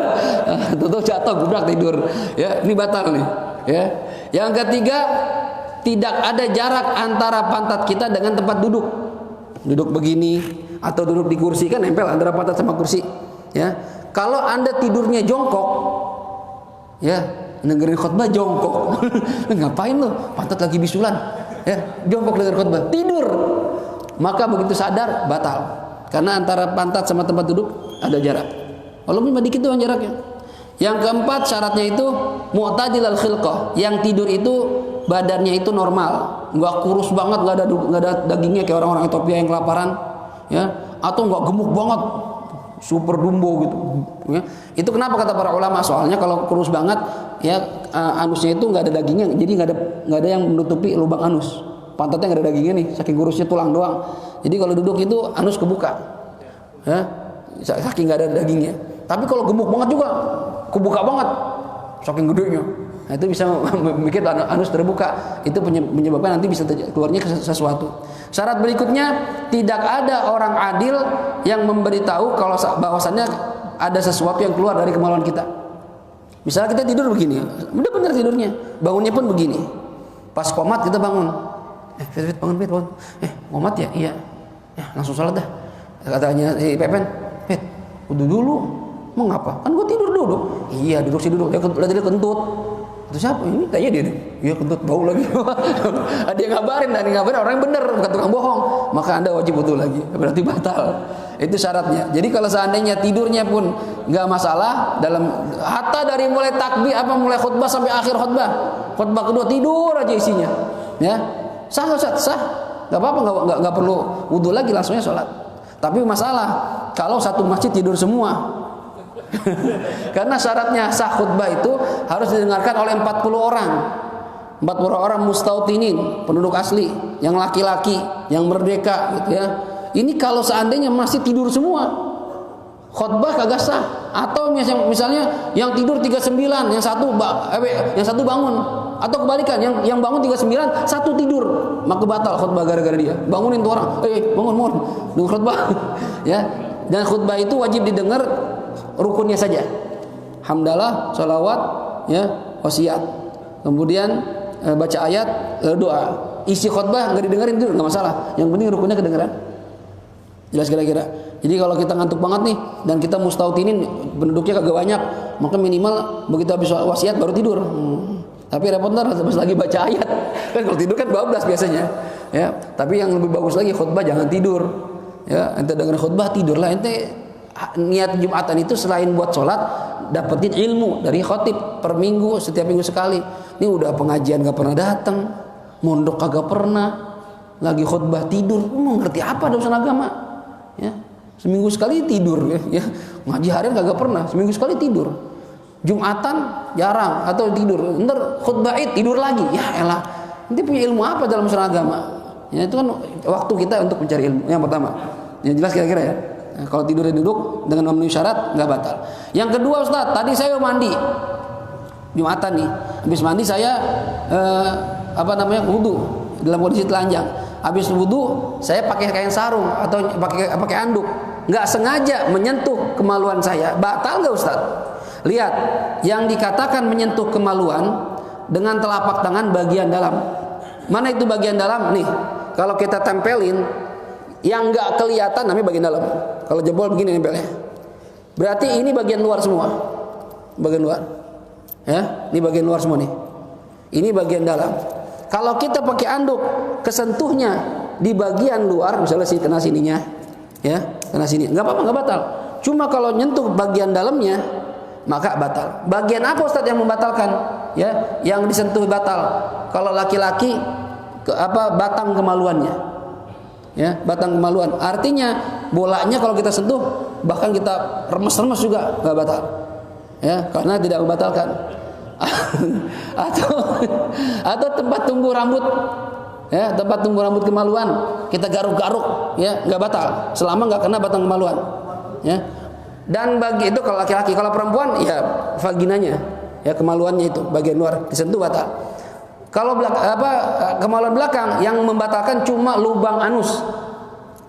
tuh jatuh gubrak tidur. Ya, ini batal nih. Ya. Yang ketiga, tidak ada jarak antara pantat kita dengan tempat duduk. Duduk begini atau duduk di kursi kan nempel antara pantat sama kursi. Ya, kalau Anda tidurnya jongkok, ya dengerin khutbah jongkok, ngapain lo? Pantat lagi bisulan, ya jongkok dengerin khutbah, tidur. Maka begitu sadar batal, karena antara pantat sama tempat duduk ada jarak. Walaupun dikit doang jaraknya. Yang keempat syaratnya itu mu'tadilal khilqah, yang tidur itu badannya itu normal, nggak kurus banget, nggak ada dagingnya kayak orang-orang Ethiopia yang kelaparan, ya, atau nggak gemuk banget, super dumbo gitu. Ya. Itu kenapa kata para ulama? Soalnya kalau kurus banget, ya anusnya itu nggak ada dagingnya, jadi nggak ada yang menutupi lubang anus. Pantatnya nggak ada dagingnya nih, saking kurusnya tulang doang. Jadi kalau duduk itu anus kebuka, ya, saking nggak ada dagingnya. Tapi kalau gemuk banget juga, kebuka banget, saking gedenya. Nah, itu bisa bikin anus terbuka. Itu menyebabkan nanti bisa keluarnya sesuatu. Syarat berikutnya, tidak ada orang adil yang memberitahu kalau bahwasannya ada sesuatu yang keluar dari kemaluan kita. Misalnya kita tidur begini, benar-benar tidurnya, bangunnya pun begini. Pas qomat kita bangun, Fit, bangun Fit, bangun. Qomat ya, iya, ya langsung sholat dah. Katanya Pepen, Fit, udah dulu, mau ngapa? Kan gua tidur dulu. Iya, duduk sih duduk. Dia kentut. Itu siapa? Ini kayaknya dia nih. Iya, kentut bau lagi. Ada yang ngabarin orang yang benar, bukan tukang bohong. Maka Anda wajib wudu lagi. Berarti batal. Itu syaratnya. Jadi kalau seandainya tidurnya pun nggak masalah, dalam hatta dari mulai takbir mulai khutbah sampai akhir khutbah. Khutbah kedua tidur aja isinya. Ya. Sah. Enggak apa-apa, enggak perlu wudu lagi, langsungnya sholat. Tapi masalah kalau satu masjid tidur semua. Karena syaratnya sah khutbah itu harus didengarkan oleh 40 orang. 40 orang mustautinin, penduduk asli, yang laki-laki, yang merdeka gitu ya. Ini kalau seandainya masih tidur semua, khutbah kagak sah. Atau misalnya yang tidur 39, yang satu bangun, atau kebalikan, yang bangun 39, satu tidur, maka batal khutbah gara-gara dia. Bangunin tuh orang, bangun, dengar khutbah. Ya. Dan khutbah itu wajib didengar rukunnya saja. Hamdalah, sholawat, ya, wasiat. Kemudian baca ayat, doa. Isi khutbah nggak didengarin itu nggak masalah. Yang penting rukunnya kedengaran. Jelas kira-kira. Jadi kalau kita ngantuk banget nih dan kita mustautinin penduduknya kagak banyak, maka minimal begitu habis wasiat baru tidur. Tapi repot ntar pas lagi baca ayat. Kan kalau tidur kan bablas biasanya. Ya, tapi yang lebih bagus lagi khutbah jangan tidur. Ya, ente dengerin khutbah tidurlah. Ente niat Jumatan itu selain buat sholat, dapetin ilmu dari khotib per minggu, setiap minggu sekali. Ini udah pengajian gak pernah datang, mondok kagak pernah, lagi khutbah tidur, mau ngerti apa ada urusan agama? Ya, seminggu sekali tidur, ya, ngaji harian kagak pernah, seminggu sekali tidur. Jumatan jarang atau tidur, ntar khutbah tidur lagi, ya elah, nanti punya ilmu apa dalam urusan agama? Ya itu kan waktu kita untuk mencari ilmu. Yang pertama, yang jelas kira-kira ya. Nah, kalau tidurnya duduk dengan memenuhi syarat nggak batal. Yang kedua Ustaz, tadi saya mandi Jumatan nih, habis mandi saya wudu dalam kondisi telanjang. Habis wudu saya pakai kain sarung atau pakai anduk, nggak sengaja menyentuh kemaluan saya, batal nggak Ustaz? Lihat, yang dikatakan menyentuh kemaluan dengan telapak tangan bagian dalam. Mana itu bagian dalam? Nih, kalau kita tempelin yang nggak kelihatan namanya bagian dalam. Kalau jempol begini nempelnya, berarti ini bagian luar semua, bagian luar. Ya, ini bagian luar semua nih. Ini bagian dalam. Kalau kita pakai anduk, kesentuhnya di bagian luar, misalnya kena sininya, ya, kena sini, nggak apa-apa, nggak batal. Cuma kalau nyentuh bagian dalamnya, maka batal. Bagian apa Ustaz yang membatalkan? Ya, yang disentuh batal. Kalau laki-laki, batang kemaluannya. Ya, batang kemaluan. Artinya bolanya kalau kita sentuh, bahkan kita remes-remes juga nggak batal. Ya, karena tidak membatalkan. atau tempat tumbuh rambut, Ya, tempat tumbuh rambut kemaluan, kita garuk-garuk, ya, nggak batal selama nggak kena batang kemaluan. Ya. Dan bagi itu kalau laki-laki, kalau perempuan ya vaginanya, ya kemaluannya itu bagian luar disentuh batal. Kalau kemaluan belakang yang membatalkan cuma lubang anus,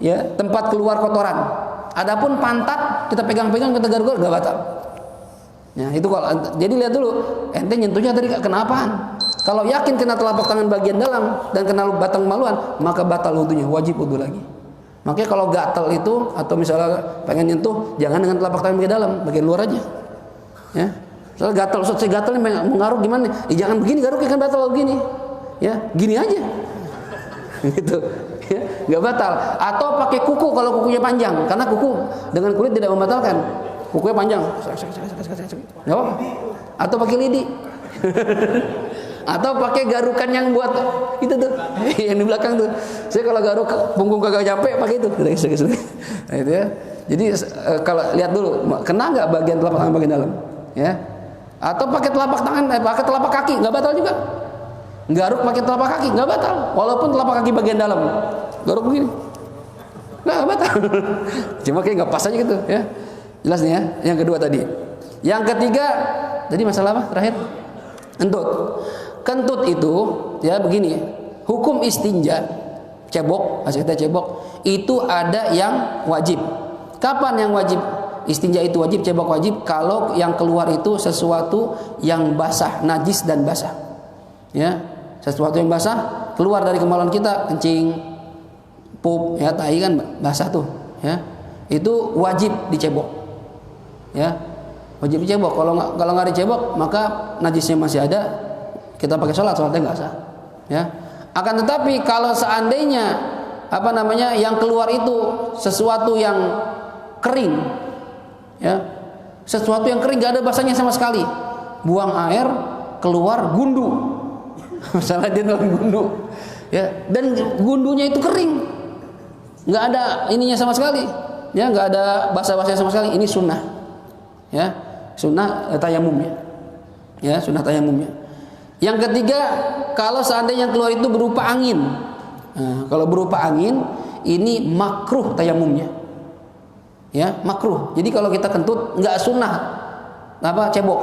ya, tempat keluar kotoran. Adapun pantat kita pegang-pegang, kita garuk-garuk nggak batal. Ya, itu kalau jadi lihat dulu ente nyentuhnya tadi kenapaan. Kalau yakin kena telapak tangan bagian dalam dan kena batang kemaluan, maka batal wudunya, wajib wudu lagi. Makanya kalau gatal itu atau misalnya pengen nyentuh, jangan dengan telapak tangan bagian dalam, bagian luar aja. Ya. Soalnya gatal, saya gatal nih mau ngaruh gimana? Jangan begini garuknya kan batal begini. Ya, gini aja. Gitu. Ya, enggak batal. Atau pakai kuku kalau kukunya panjang, karena kuku dengan kulit tidak membatalkan. Kukunya panjang. Enggak apa-apa. Atau pakai lidi. Atau pakai garukan yang buat itu tuh yang di belakang tuh. Saya kalau garuk punggung kagak capek pakai itu. Nah, itu ya. Jadi kalau lihat dulu kena nggak bagian telapak tangan bagian dalam, ya. Atau pakai telapak tangan, pakai telapak kaki nggak batal juga. Garuk pakai telapak kaki nggak batal, walaupun telapak kaki bagian dalam. Garuk begini, nggak batal. Cuma kayak nggak pas aja gitu, ya. Jelas nih ya. Yang kedua tadi. Yang ketiga tadi masalah apa? Terakhir kentut. Kentut itu ya begini, hukum istinja, cebok, maksudnya cebok itu ada yang wajib. Kapan yang wajib? Istinja itu wajib, cebok wajib kalau yang keluar itu sesuatu yang basah, najis dan basah. Ya, sesuatu yang basah keluar dari kemaluan kita, kencing, pup, ya, tai kan basah tuh, ya. Itu wajib dicebok. Ya. Wajib dicebok. Kalau nggak dicebok, maka najisnya masih ada. Kita pakai sholatnya nggak sah, ya. Akan tetapi kalau seandainya yang keluar itu sesuatu yang kering, ya, sesuatu yang kering nggak ada basahnya sama sekali, buang air keluar gundu, misalnya dia dalam gundu, ya, dan gundunya itu kering, nggak ada ininya sama sekali, ya, nggak ada basah-basahnya sama sekali, ini sunnah, ya, sunnah tayamumnya, ya, sunnah tayamumnya. Yang ketiga, kalau seandainya yang keluar itu berupa angin. Nah, kalau berupa angin, ini makruh tayamumnya. Ya, makruh. Jadi kalau kita kentut nggak sunnah cebok.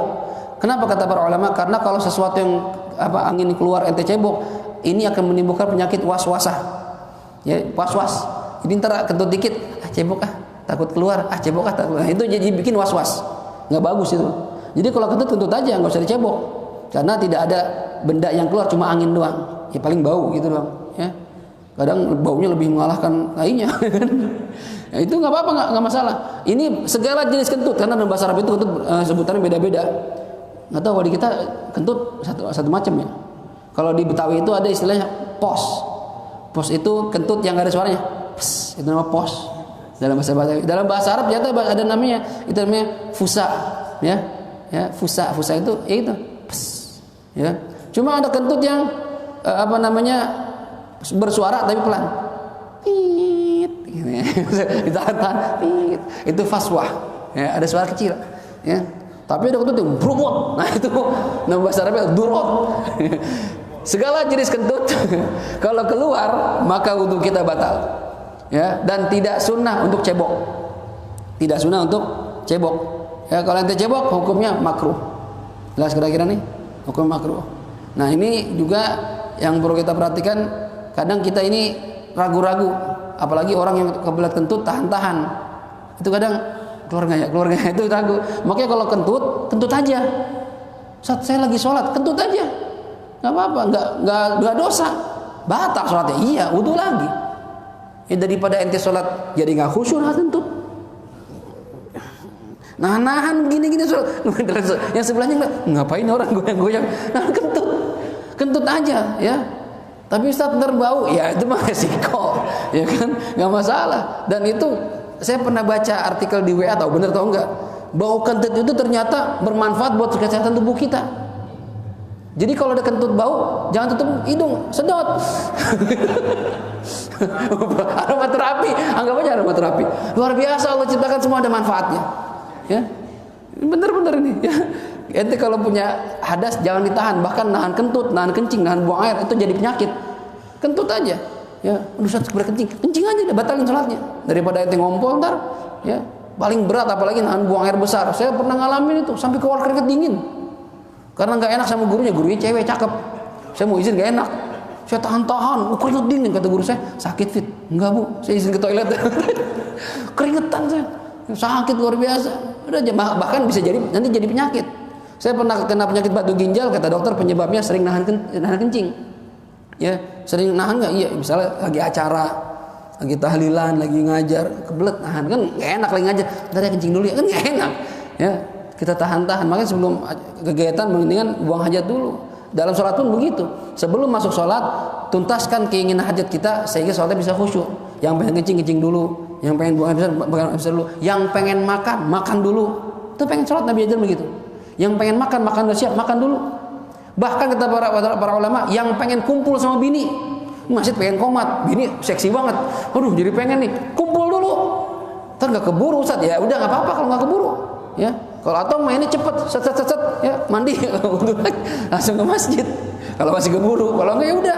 Kenapa kata para ulama? Karena kalau sesuatu yang angin keluar ente cebok, ini akan menimbulkan penyakit was-wasah. Ya, was-was. Jadi ntar kentut dikit, cebok takut keluar, cebok takut. Nah, itu jadi bikin was-was. Nggak bagus itu. Jadi kalau kentut aja, nggak usah dicebok. Karena tidak ada benda yang keluar, cuma angin doang. Ya paling bau gitu doang, ya. Kadang baunya lebih mengalahkan lainnya. Ya, itu nggak apa-apa, nggak masalah. Ini segala jenis kentut, karena dalam bahasa Arab itu kentut sebutannya beda-beda. Nggak tahu kalau di kita kentut satu macam ya. Kalau di Betawi itu ada istilahnya pos. Pos itu kentut yang nggak ada suaranya. Pss, itu nama pos. Dalam bahasa Arab ternyata ada namanya, itu namanya fusa, ya. Ya, fusa itu ya itu. Ya, cuma ada kentut yang bersuara tapi pelan. Pit, gitu ya. Ditahan, pit. Itu faswah. Ya, ada suara kecil. Ya. Tapi ada kentut yang brumut. Nah, itu nama bahasa Arabnya durot. Segala jenis kentut kalau keluar maka wudu kita batal. Ya, dan tidak sunnah untuk cebok. Tidak sunnah untuk cebok. Ya, kalau ente cebok hukumnya makruh. Jelas kira-kira nih? Hukum makruh. Nah, ini juga yang perlu kita perhatikan. Kadang kita ini ragu-ragu, apalagi orang yang kebelat kentut tahan-tahan. Itu kadang keluarganya itu ragu. Makanya kalau kentut aja. Saat saya lagi sholat, kentut aja, nggak apa-apa, nggak dosa. Batal sholatnya, iya, wudu lagi. Ya, daripada ente sholat jadi nggak khusyuk, kentut. Nahan gini sholat. Yang sebelahnya ngapain orang goyang-goyang? Nah, kentut aja, ya. Tapi Ustaz berbau, ya itu mah resiko, ya kan, nggak masalah. Dan itu saya pernah baca artikel di WA, tahu bener atau enggak? Bau kentut itu ternyata bermanfaat buat kesehatan tubuh kita. Jadi kalau ada kentut bau, jangan tutup hidung, sedot. Aromaterapi, anggap aja aromaterapi. Luar biasa, Allah ciptakan semua ada manfaatnya. Ya, bener-bener ini. Ya. Ente kalau punya hadas jangan ditahan, bahkan nahan kentut, nahan kencing, nahan buang air itu jadi penyakit. Kentut aja. Ya, aduh Ustaz berkencing. Kencing aja deh, batalin salatnya. Daripada ente ngompol ntar, ya. Paling berat apalagi nahan buang air besar. Saya pernah ngalamin itu sampai keluar keringet dingin. Karena nggak enak sama gurunya cewek cakep. Saya mau izin nggak enak. Saya tahan-tahan, keringet dingin kata guru saya. Sakit Fit? Enggak Bu, saya izin ke toilet. Keringetan saya. Sakit luar biasa. Udah bahkan bisa jadi nanti jadi penyakit. Saya pernah kena penyakit batu ginjal, kata dokter penyebabnya sering nahan kencing. Ya, sering nahan nggak? Iya, misalnya lagi acara, lagi tahlilan, lagi ngajar, kebelet nahan kan nggak enak lagi ngajar. Ntar ya kencing dulu ya kan nggak enak. Ya, kita tahan-tahan. Makanya sebelum kegiatan mendingan buang hajat dulu. Dalam sholat pun begitu. Sebelum masuk sholat, tuntaskan keinginan hajat kita sehingga sholatnya bisa khusyuk. Yang pengen kencing dulu, yang pengen buang air besar dulu, yang pengen makan dulu. Itu pengen sholat Nabi ajar begitu. Yang pengen makan udah siap, makan dulu. Bahkan kata para ulama, yang pengen kumpul sama bini, masjid pengen komat, bini seksi banget. Aduh, jadi pengen nih, kumpul dulu. Ntar nggak keburu Ustaz, ya udah nggak apa-apa kalau nggak keburu, ya. Kalau atau mainnya cepet, set, ya mandi, langsung ke masjid. Kalau masih keburu, kalau enggak ya udah.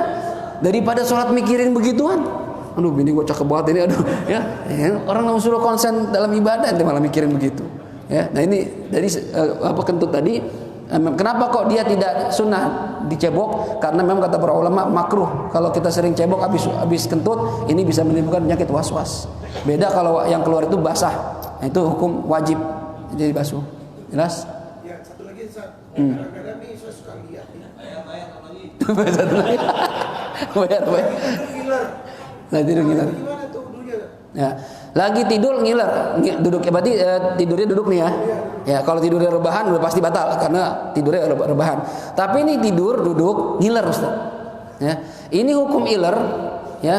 Daripada sholat mikirin begituan, aduh bini gue cakep banget ini, aduh, ya. Orang yang suruh konsen dalam ibadah, nanti malah mikirin begitu. Ya, nah ini dari kentut tadi, kenapa kok dia tidak sunnah dicebok? Karena memang kata para ulama makruh. Kalau kita sering cebok habis kentut, ini bisa menimbulkan penyakit was-was. Beda kalau yang keluar itu basah, nah, itu hukum wajib jadi basuh. Jelas? Ya, satu lagi Ustaz. Kadang-kadang nih saya suka lihat nih. Satu lagi. Bayar. Ngiler. Nah, tidur ngiler. Gimana tuh wudunya? Ya, lagi tidur ngiler, duduk berarti tidurnya duduk nih ya. Ya, kalau tidurnya rebahan udah pasti batal karena tidurnya rebahan. Tapi ini tidur duduk ngiler Ustaz. Ya, ini hukum iler, ya.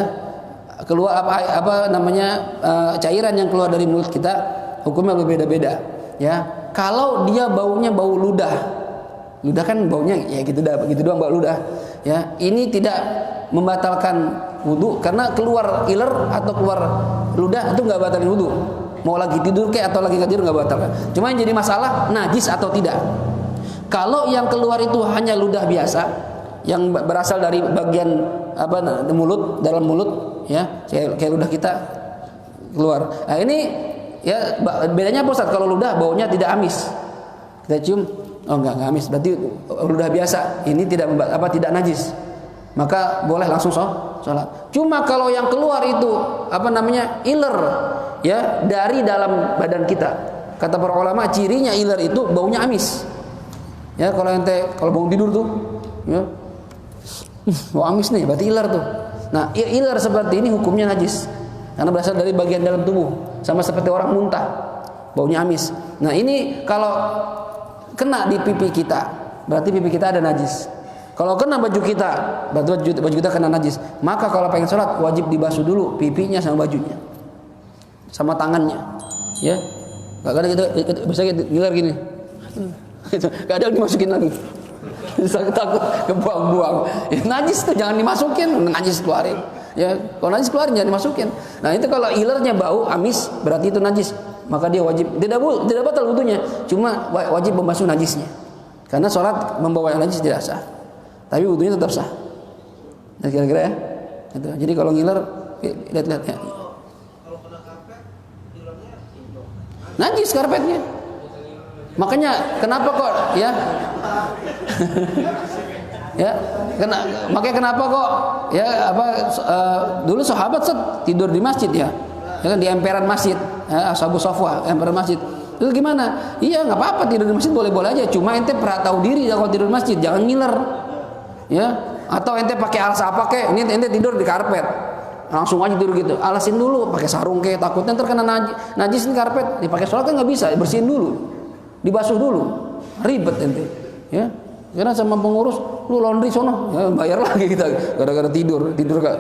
Keluar apa namanya cairan yang keluar dari mulut kita, hukumnya berbeda-beda. Ya, kalau dia baunya bau ludah kan baunya ya gitu doang bau ludah. Ya, ini tidak membatalkan wudu karena keluar iler atau keluar ludah itu nggak batalin wudu. Mau lagi tidur kayak atau lagi nggak tidur nggak batalkan. Cuma yang jadi masalah najis atau tidak. Kalau yang keluar itu hanya ludah biasa yang berasal dari bagian mulut, dalam mulut, ya kayak ludah kita keluar. Nah ini ya bedanya apa Ustaz? Kalau ludah baunya tidak amis, kita cium, oh enggak amis, berarti ludah biasa. Ini tidak najis, maka boleh langsung sholat. Cuma kalau yang keluar itu iler, ya dari dalam badan kita. Kata para ulama cirinya iler itu baunya amis. Ya kalau bangun tidur tuh, ya bau amis nih, berarti iler tuh. Nah iler seperti ini hukumnya najis karena berasal dari bagian dalam tubuh, sama seperti orang muntah, baunya amis. Nah ini kalau kena di pipi kita, berarti pipi kita ada najis. Kalau kena baju kita, berarti baju kita kena najis. Maka kalau pengen sholat wajib dibasuh dulu pipinya sama bajunya, sama tangannya. Ya, kadang kita bisa ngiler gini, kadang dimasukin lagi. Takut kebuang-buang. Ya, najis tuh jangan dimasukin, najis keluarin. Ya, kalau najis keluarin jangan dimasukin. Nah itu kalau ilernya bau amis, berarti itu najis. Maka dia wajib tidak batal wudunya, cuma wajib membasuh najisnya. Karena sholat membawa yang najis tidak sah. Tapi wudunya tetap sah. Nah, kira-kira ya. Gitu. Jadi kalau ngiler, lihat-lihat ya. Kalau kena karpet, ngilernya najis karpetnya. Makanya kenapa kok ya? Ya, makanya kenapa kok ya dulu sahabat tidur di masjid ya kan di emperan masjid, ya, Ashabu Sofwa, emperan masjid. Itu gimana? Iya nggak apa-apa tidur di masjid boleh-boleh aja. Cuma ente pernah tahu diri ya kalau tidur di masjid, jangan ngiler. Ya, atau ente pakai alas apa kek? Ini ente tidur di karpet, langsung aja tidur gitu. Alasin dulu, pakai sarung kek, takutnya terkena najis nih karpet. Dipakai sholat kan nggak bisa, bersihin dulu, dibasuh dulu, ribet ente. Ya, karena sama pengurus, lu laundry sono, ya, bayar lagi kita gara-gara tidur kak.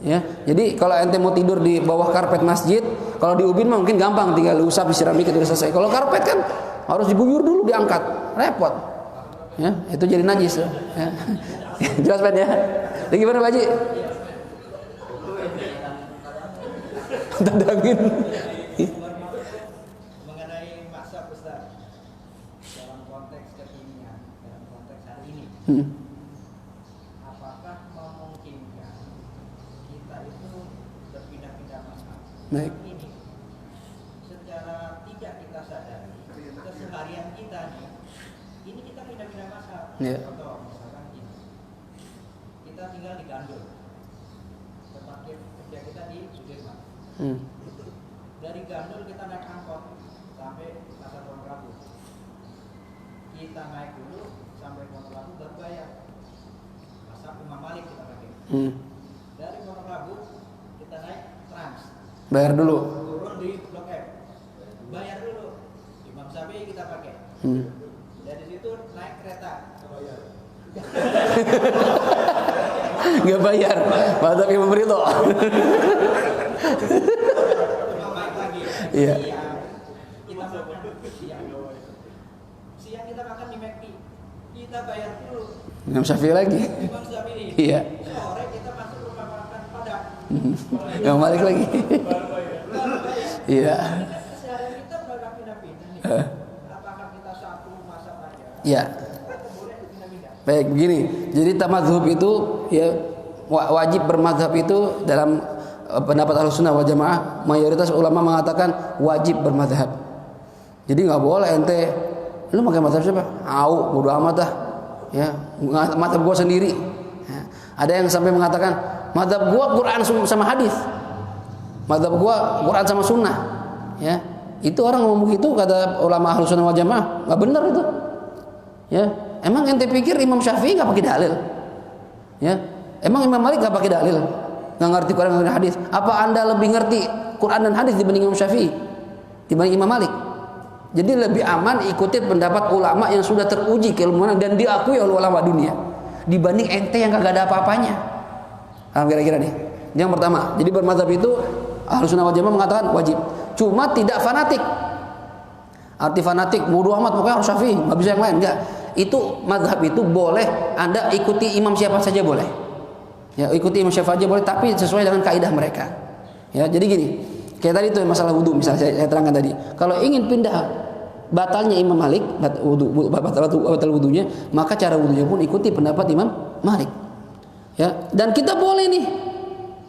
Ya, jadi kalau ente mau tidur di bawah karpet masjid, kalau di ubin mah mungkin gampang, tinggal usap disiram dikit udah selesai. Kalau karpet kan harus diguyur dulu, diangkat, repot. Ya, itu jadi najis. Ya. Jelas Ben ya. Jadi gimana Pak Haji? Tadangin. Mengenai masa Ustaz dalam konteks kekinian, dalam konteks hari ini, apakah memungkinkan Baik. Ini secara tidak kita sadari keseharian kita nih, ini kita pindah-pindah mazhab. Iya. Contoh misalkan ini, kita tinggal di Gandul, tempat kerja kita di Sudirman. Dari Gandul kita naik angkot sampai Pasar Pondok. Kita naik dulu sampai Pondok baru bayar. Pasar Imam Malik kita pakai. Dari Pondok kita naik Trans. Bayar dulu. Turun di Blok M. Bayar dulu. Imam Syafi'i kita pakai. Dari situ naik kereta. Bayar. Nggak bayar. Mantap Imam Ridho. Baik lagi. Iya. Kita makan siang kita makan di McD. Kita bayar dulu. Imam Syafi'i lagi. Imam Syafi'i. Iya. Sore kita masuk rumah makan Padang. Imam Malik lagi. Iya. Keseharian kita udah pindah-pindah nih. Apakah kita satu masak aja? Iya. Boleh pindah-pindah. Baik, begini. Jadi tamadhub itu ya wajib bermadhab itu dalam pendapat Ahlussunnah wal Jamaah, mayoritas ulama mengatakan wajib bermadhab. Jadi nggak boleh ente lu pakai madhab siapa? Bodo amat dah. Ya, madhab gua sendiri. Ya. Ada yang sampai mengatakan madhab gua Quran sama hadis. Madhab gua Quran sama sunnah. Ya, itu orang ngomong begitu kata ulama Ahlussunnah wal Jamaah nggak benar itu. Ya, emang ente pikir Imam Syafi'i nggak pakai dalil? Ya, emang Imam Malik nggak pakai dalil? Nggak ngerti Quran dan hadis? Apa anda lebih ngerti Quran dan hadis dibanding Imam Syafi'i? Dibanding Imam Malik? Jadi lebih aman ikuti pendapat ulama yang sudah teruji keilmuan dan diakui oleh ulama dunia dibanding ente yang kagak ada apa-apanya. Kira-kira nih. Yang pertama, jadi bermadzhab itu Ahlussunnah wal Jamaah mengatakan wajib. Cuma tidak fanatik. Arti fanatik, bodo amat pokoknya harus Syafi'i, nggak bisa yang lain, enggak. Itu mazhab itu boleh Anda ikuti imam siapa saja boleh. Ya, ikuti imam siapa saja boleh tapi sesuai dengan kaidah mereka. Ya, jadi gini. Kayak tadi itu masalah wudu misalnya saya terangkan tadi. Kalau ingin pindah batalnya Imam Malik, batal wudunya, maka cara wudunya pun ikuti pendapat Imam Malik. Ya, dan kita boleh nih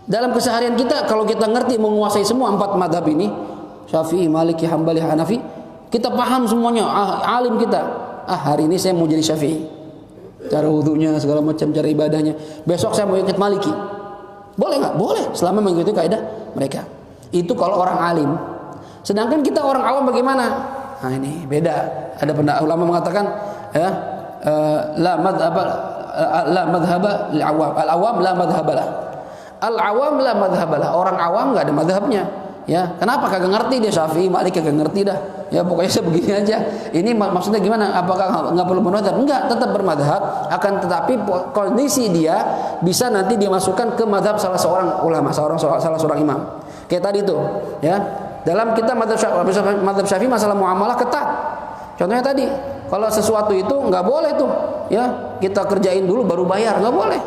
dalam keseharian kita kalau kita ngerti menguasai semua 4 mazhab ini, Syafi'i, Maliki, Hambali, Hanafi, kita paham semuanya, alim kita. Hari ini saya mau jadi Syafi'i. Cara wudunya segala macam, cara ibadahnya. Besok saya mau ikut Maliki. Boleh nggak? Boleh, selama mengikuti kaidah mereka. Itu kalau orang alim. Sedangkan kita orang awam bagaimana? Nah ini beda. Ada ulama mengatakan ya la madhhaba lil awam. Al awam la madhhabalah. Al awam la madhhabalah. Orang awam nggak ada madhabnya. Ya, kenapa kagak ngerti dia Syafi'i, Malik kagak ngerti dah. Ya pokoknya saya begini aja. Ini maksudnya gimana? Apakah nggak perlu bermadhab? Enggak, tetap bermadhab. Akan tetapi kondisi dia bisa nanti dimasukkan ke madhab salah seorang ulama, salah seorang imam. Kayak tadi tuh, ya. Dalam kita madhab Syafi'i masalah muamalah ketat. Contohnya tadi, kalau sesuatu itu nggak boleh tuh, ya kita kerjain dulu baru bayar, nggak boleh.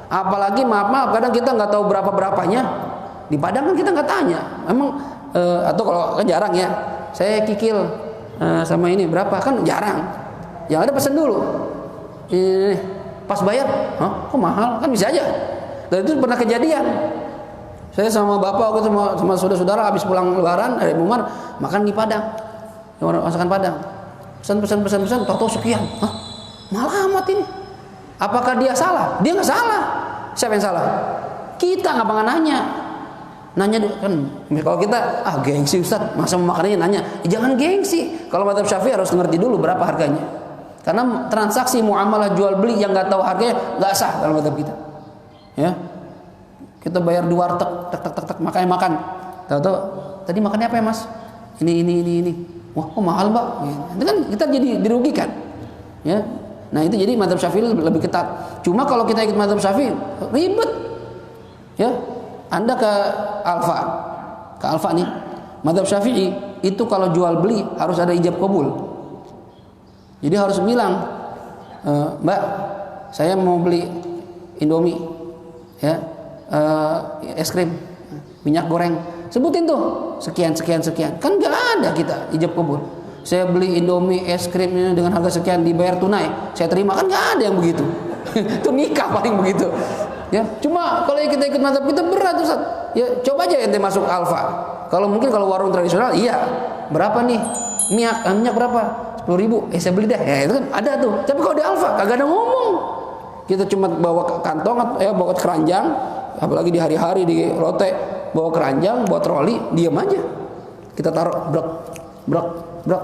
Apalagi maaf kadang kita nggak tahu berapanya. Di Padang kan kita nggak tanya, emang atau kalau kan jarang ya, saya kikil sama ini berapa kan jarang. Yang ada pesan dulu, pas bayar, kok mahal kan bisa aja. Dan itu pernah kejadian. Saya sama bapak waktu sama saudara-saudara habis pulang lebaran dari Umar makan di Padang, masakan Padang. Pesan, tahu sekian, mahal amat ini. Apakah dia salah? Dia nggak salah. Siapa yang salah? Kita nggak pernah nanya kan. Kalau kita gengsi Ustaz, masa mau makannya nanya? Jangan gengsi. Kalau mazhab Syafi'i harus ngerti dulu berapa harganya. Karena transaksi muamalah jual beli yang nggak tahu harganya nggak sah dalam mazhab kita. Ya. Kita bayar di warteg, tak makan. Tahu tadi makannya apa ya Mas? Ini. Wah, kok mahal, Mbak? Itu kan kita jadi dirugikan. Ya. Nah, itu jadi mazhab Syafi'i lebih ketat. Cuma kalau kita ikut mazhab Syafi'i ribet. Ya. Anda ke Alfa nih. Mazhab Syafi'i itu kalau jual beli harus ada ijab kabul. Jadi harus bilang, Mbak, saya mau beli Indomie, ya. Es krim, minyak goreng, sebutin tuh sekian. Kan nggak ada kita ijab kabul. Saya beli Indomie es krim ini dengan harga sekian dibayar tunai, saya terima, kan nggak ada yang begitu. Itu nikah paling begitu. Ya, cuma kalau kita ikut mazhab kita berat Ustaz. Ya coba aja ente masuk Alfa. Kalau mungkin kalau warung tradisional, iya. Berapa nih? Minyak berapa? 10.000. Saya beli deh. Ya itu kan ada tuh. Tapi kalau di Alfa kagak ada ngomong. Kita cuma bawa kantong, bawa keranjang, apalagi di hari-hari di Lotte, bawa keranjang, bawa troli, diam aja. Kita taruh brek, brek, brek.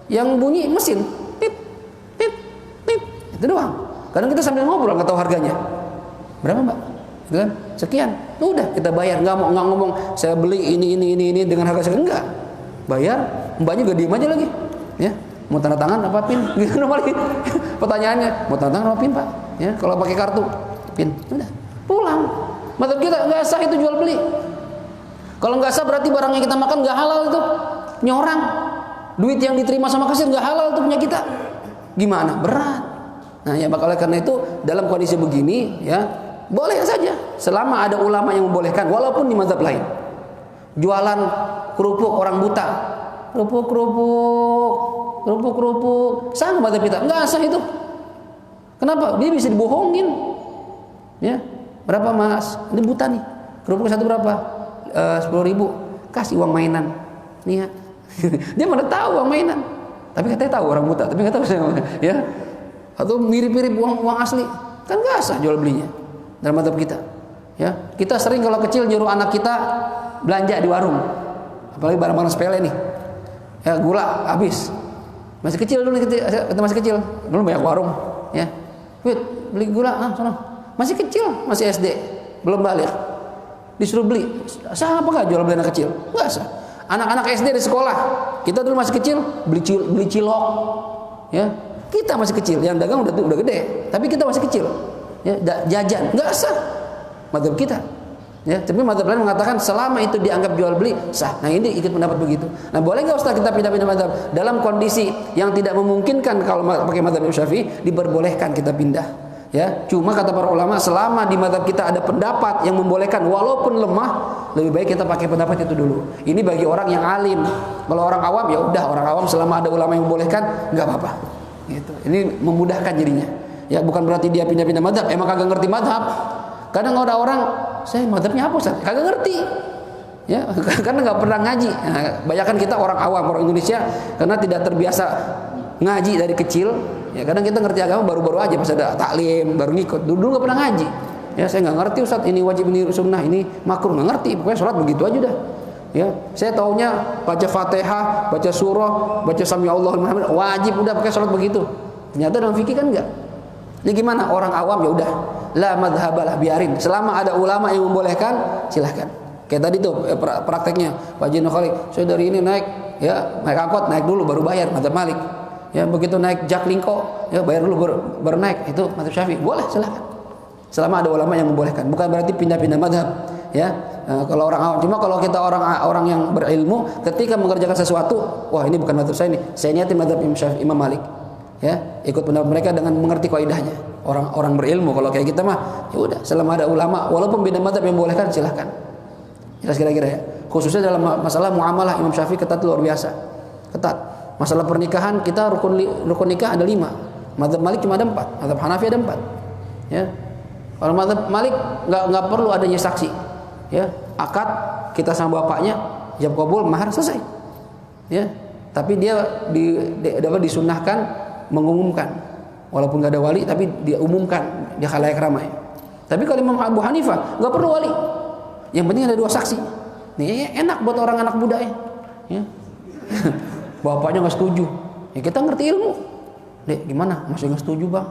Yang bunyi mesin, tit, tit, tit. Itu doang. Kadang kita sambil ngobrol nggak tahu harganya. Berapa Mbak? Gitu kan? Sekian. Udah kita bayar, nggak ngomong saya beli ini dengan harga sekian, enggak. Bayar, mbaknya juga diem aja lagi. Ya, mau tanda tangan apa pin? Gitu lagi. Pertanyaannya, mau tanda tangan apa pin Pak? Ya, kalau pakai kartu, pin. Udah, pulang. Mata kita nggak sah itu jual beli. Kalau nggak sah berarti barang yang kita makan nggak halal itu. Nyorang. Duit yang diterima sama kasir nggak halal itu punya kita. Gimana? Berat. Nah, ya oleh karena itu dalam kondisi begini ya boleh saja selama ada ulama yang membolehkan walaupun di mazhab lain. Jualan kerupuk orang buta, kerupuk sama mazhab kita, enggak sah itu. Kenapa? Dia bisa dibohongin. Ya, berapa Mas? Ini buta nih. Kerupuk satu berapa? 10.000. Kasih uang mainan. Nih ya. Dia mana tahu uang mainan. Tapi katanya tahu orang buta, tapi enggak tahu ya. Atau mirip-mirip uang asli, kan nggak sah jual belinya dalam mazhab kita. Ya, kita sering kalau kecil nyuruh anak kita belanja di warung, apalagi barang-barang sepele nih. Ya, gula habis, masih kecil dulu kita masih kecil, dulu banyak warung. Ya, Wit, beli gula, sana. Masih kecil, masih SD, belum balik, disuruh beli. Sah apa nggak jual beli anak kecil? Nggak sah. Anak-anak SD di sekolah, kita dulu masih kecil beli cilok, ya. Kita masih kecil, yang dagang udah gede, tapi kita masih kecil. Ya, jajan, nggak sah. Mazhab kita. Ya, tapi mazhab lain mengatakan selama itu dianggap jual beli sah. Nah, ini ikut pendapat begitu. Nah, boleh nggak Ustaz kita pindah-pindah mazhab dalam kondisi yang tidak memungkinkan kalau pakai mazhab Imam Syafi'i diperbolehkan kita pindah. Ya, cuma kata para ulama selama di mazhab kita ada pendapat yang membolehkan walaupun lemah, lebih baik kita pakai pendapat itu dulu. Ini bagi orang yang alim. Kalau orang awam ya udah, orang awam selama ada ulama yang membolehkan nggak apa-apa. Gitu. Ini memudahkan jadinya. Ya bukan berarti dia pindah-pindah mazhab, emang kagak ngerti mazhab. Kadang ada orang, saya mazhabnya apa Ustaz? Kagak ngerti. Ya, karena nggak pernah ngaji. Nah, banyakan kita orang awam, orang Indonesia karena tidak terbiasa ngaji dari kecil. Ya, kadang kita ngerti agama baru-baru aja pas ada taklim, baru ngikut. Dulu nggak pernah ngaji. Ya, saya nggak ngerti Ustaz, ini wajib, ini sunnah, ini makruh, nggak ngerti. Pokoknya sholat begitu aja dah. Ya, saya taunya baca Fatihah, baca surah, baca Sami Allahu liman hamidah, wajib udah pakai salat begitu. Ternyata dalam fikih kan enggak. Ini gimana? Orang awam ya udah, la madhabalah, biarin. Selama ada ulama yang membolehkan, silahkan. Kayak tadi tuh prakteknya Pak Jino Khalid, saya dari ini naik angkot, naik dulu baru bayar, mazhab Malik. Ya, begitu naik Jaklingko, ya bayar dulu baru naik, itu mazhab Syafi'i. Boleh, silahkan. Selama ada ulama yang membolehkan, bukan berarti pindah-pindah mazhab. Ya, kalau orang awam. Cuma kalau kita orang yang berilmu, ketika mengerjakan sesuatu, wah ini bukan mazhab saya nih, saya niatin mazhab Imam Malik. Ya, ikut pendapat mereka dengan mengerti kaidahnya. Orang berilmu. Kalau kayak kita mah, ya udah, selama ada ulama, walaupun beda mazhab yang membolehkan, silahkan. Jelas kira-kira ya. Khususnya dalam masalah muamalah, Imam Syafi'i ketat luar biasa, ketat. Masalah pernikahan kita rukun nikah ada 5. Mazhab Malik cuma ada 4, mazhab Hanafi ada 4. Ya, kalau mazhab Malik nggak perlu adanya saksi. Ya, akad kita sama bapaknya, jawab kabul, mahar, selesai. Ya, tapi dia dapat disunahkan mengumumkan, walaupun nggak ada wali, tapi dia umumkan di khalayak ramai. Tapi kalau Imam Abu Hanifah nggak perlu wali, yang penting ada 2 saksi. Nih enak buat orang anak muda ya. Ya. Bapaknya nggak setuju, ya kita ngerti ilmu. Dek, gimana? Masih nggak setuju bang?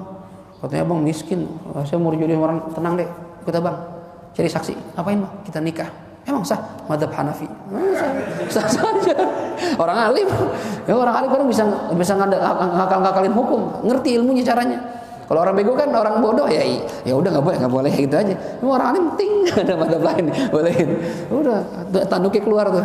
Katanya bang miskin, saya mau jadi orang, tenang deh, kita bang. Cari saksi, apain bang? Kita nikah. Emang sah? Mazhab Hanafi. Sah saja. Orang alim, ya orang alim kan bisa ngakal-ngakalin hukum, ngerti ilmunya caranya. Kalau orang bego kan orang bodoh ya udah nggak boleh gitu aja. Cuma orang alim ting ada mazhab lain bolehin. Udah tanduknya keluar tuh.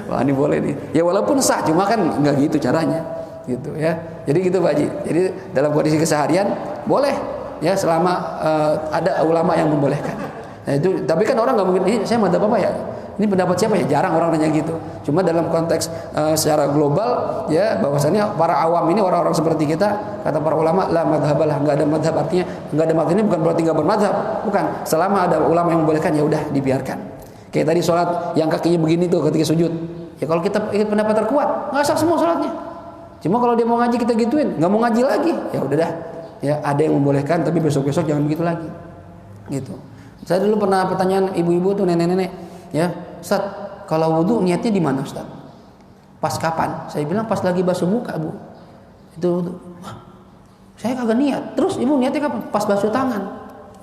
Wah ini boleh nih. Ya walaupun sah, cuma kan nggak gitu caranya, gitu ya. Jadi gitu Pak Haji. Jadi dalam kondisi keseharian boleh ya selama ada ulama yang membolehkan. Nah, itu, tapi kan orang nggak mungkin, ini saya mazhab apa ya? Ini pendapat siapa ya? Jarang orang nanya gitu. Cuma dalam konteks secara global ya, bahwasannya para awam ini orang-orang seperti kita, kata para ulama, la madhabalah, nggak ada madhab, artinya nggak ada madhab ini bukan berarti nggak bermadhab, bukan. Selama ada ulama yang membolehkan ya udah dibiarkan. Kayak tadi sholat yang kakinya begini tuh ketika sujud. Ya kalau kita ikut pendapat terkuat, nggak sah semua sholatnya. Cuma kalau dia mau ngaji kita gituin, nggak mau ngaji lagi, ya udah dah. Ya ada yang membolehkan, tapi besok-besok jangan begitu lagi. Gitu. Saya dulu pernah pertanyaan ibu-ibu tuh, nenek-nenek, ya, Ustaz, kalau wudu niatnya di mana, Ustaz? Pas kapan? Saya bilang pas lagi basuh muka, Bu. Itu wudu. Wah, saya kagak niat. Terus ibu niatnya kapan? Pas basuh tangan.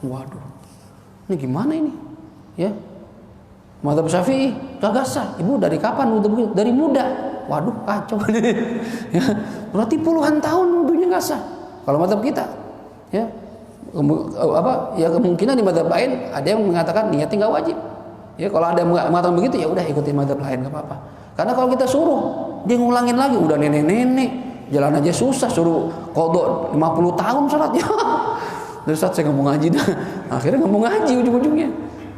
Waduh, ini gimana ini? Ya, Madzhab Syafi'i kagak sah. Ibu dari kapan wudu begitu? Dari muda. Waduh, kacau. Ya, berarti puluhan tahun wudunya nggak sah. Kalau madzhab kita, ya, ya kemungkinan di madzhab lain ada yang mengatakan niatnya nggak wajib. Ya kalau ada yang mengatakan begitu, ya udah ikutin madzhab lain nggak apa-apa. Karena kalau kita suruh dia ngulangin lagi, udah nenek-nenek jalan aja susah, suruh qadha 50 tahun sholatnya. Terus Ustaz saya nggak mau ngaji dah. Akhirnya nggak mau ngaji ujung-ujungnya.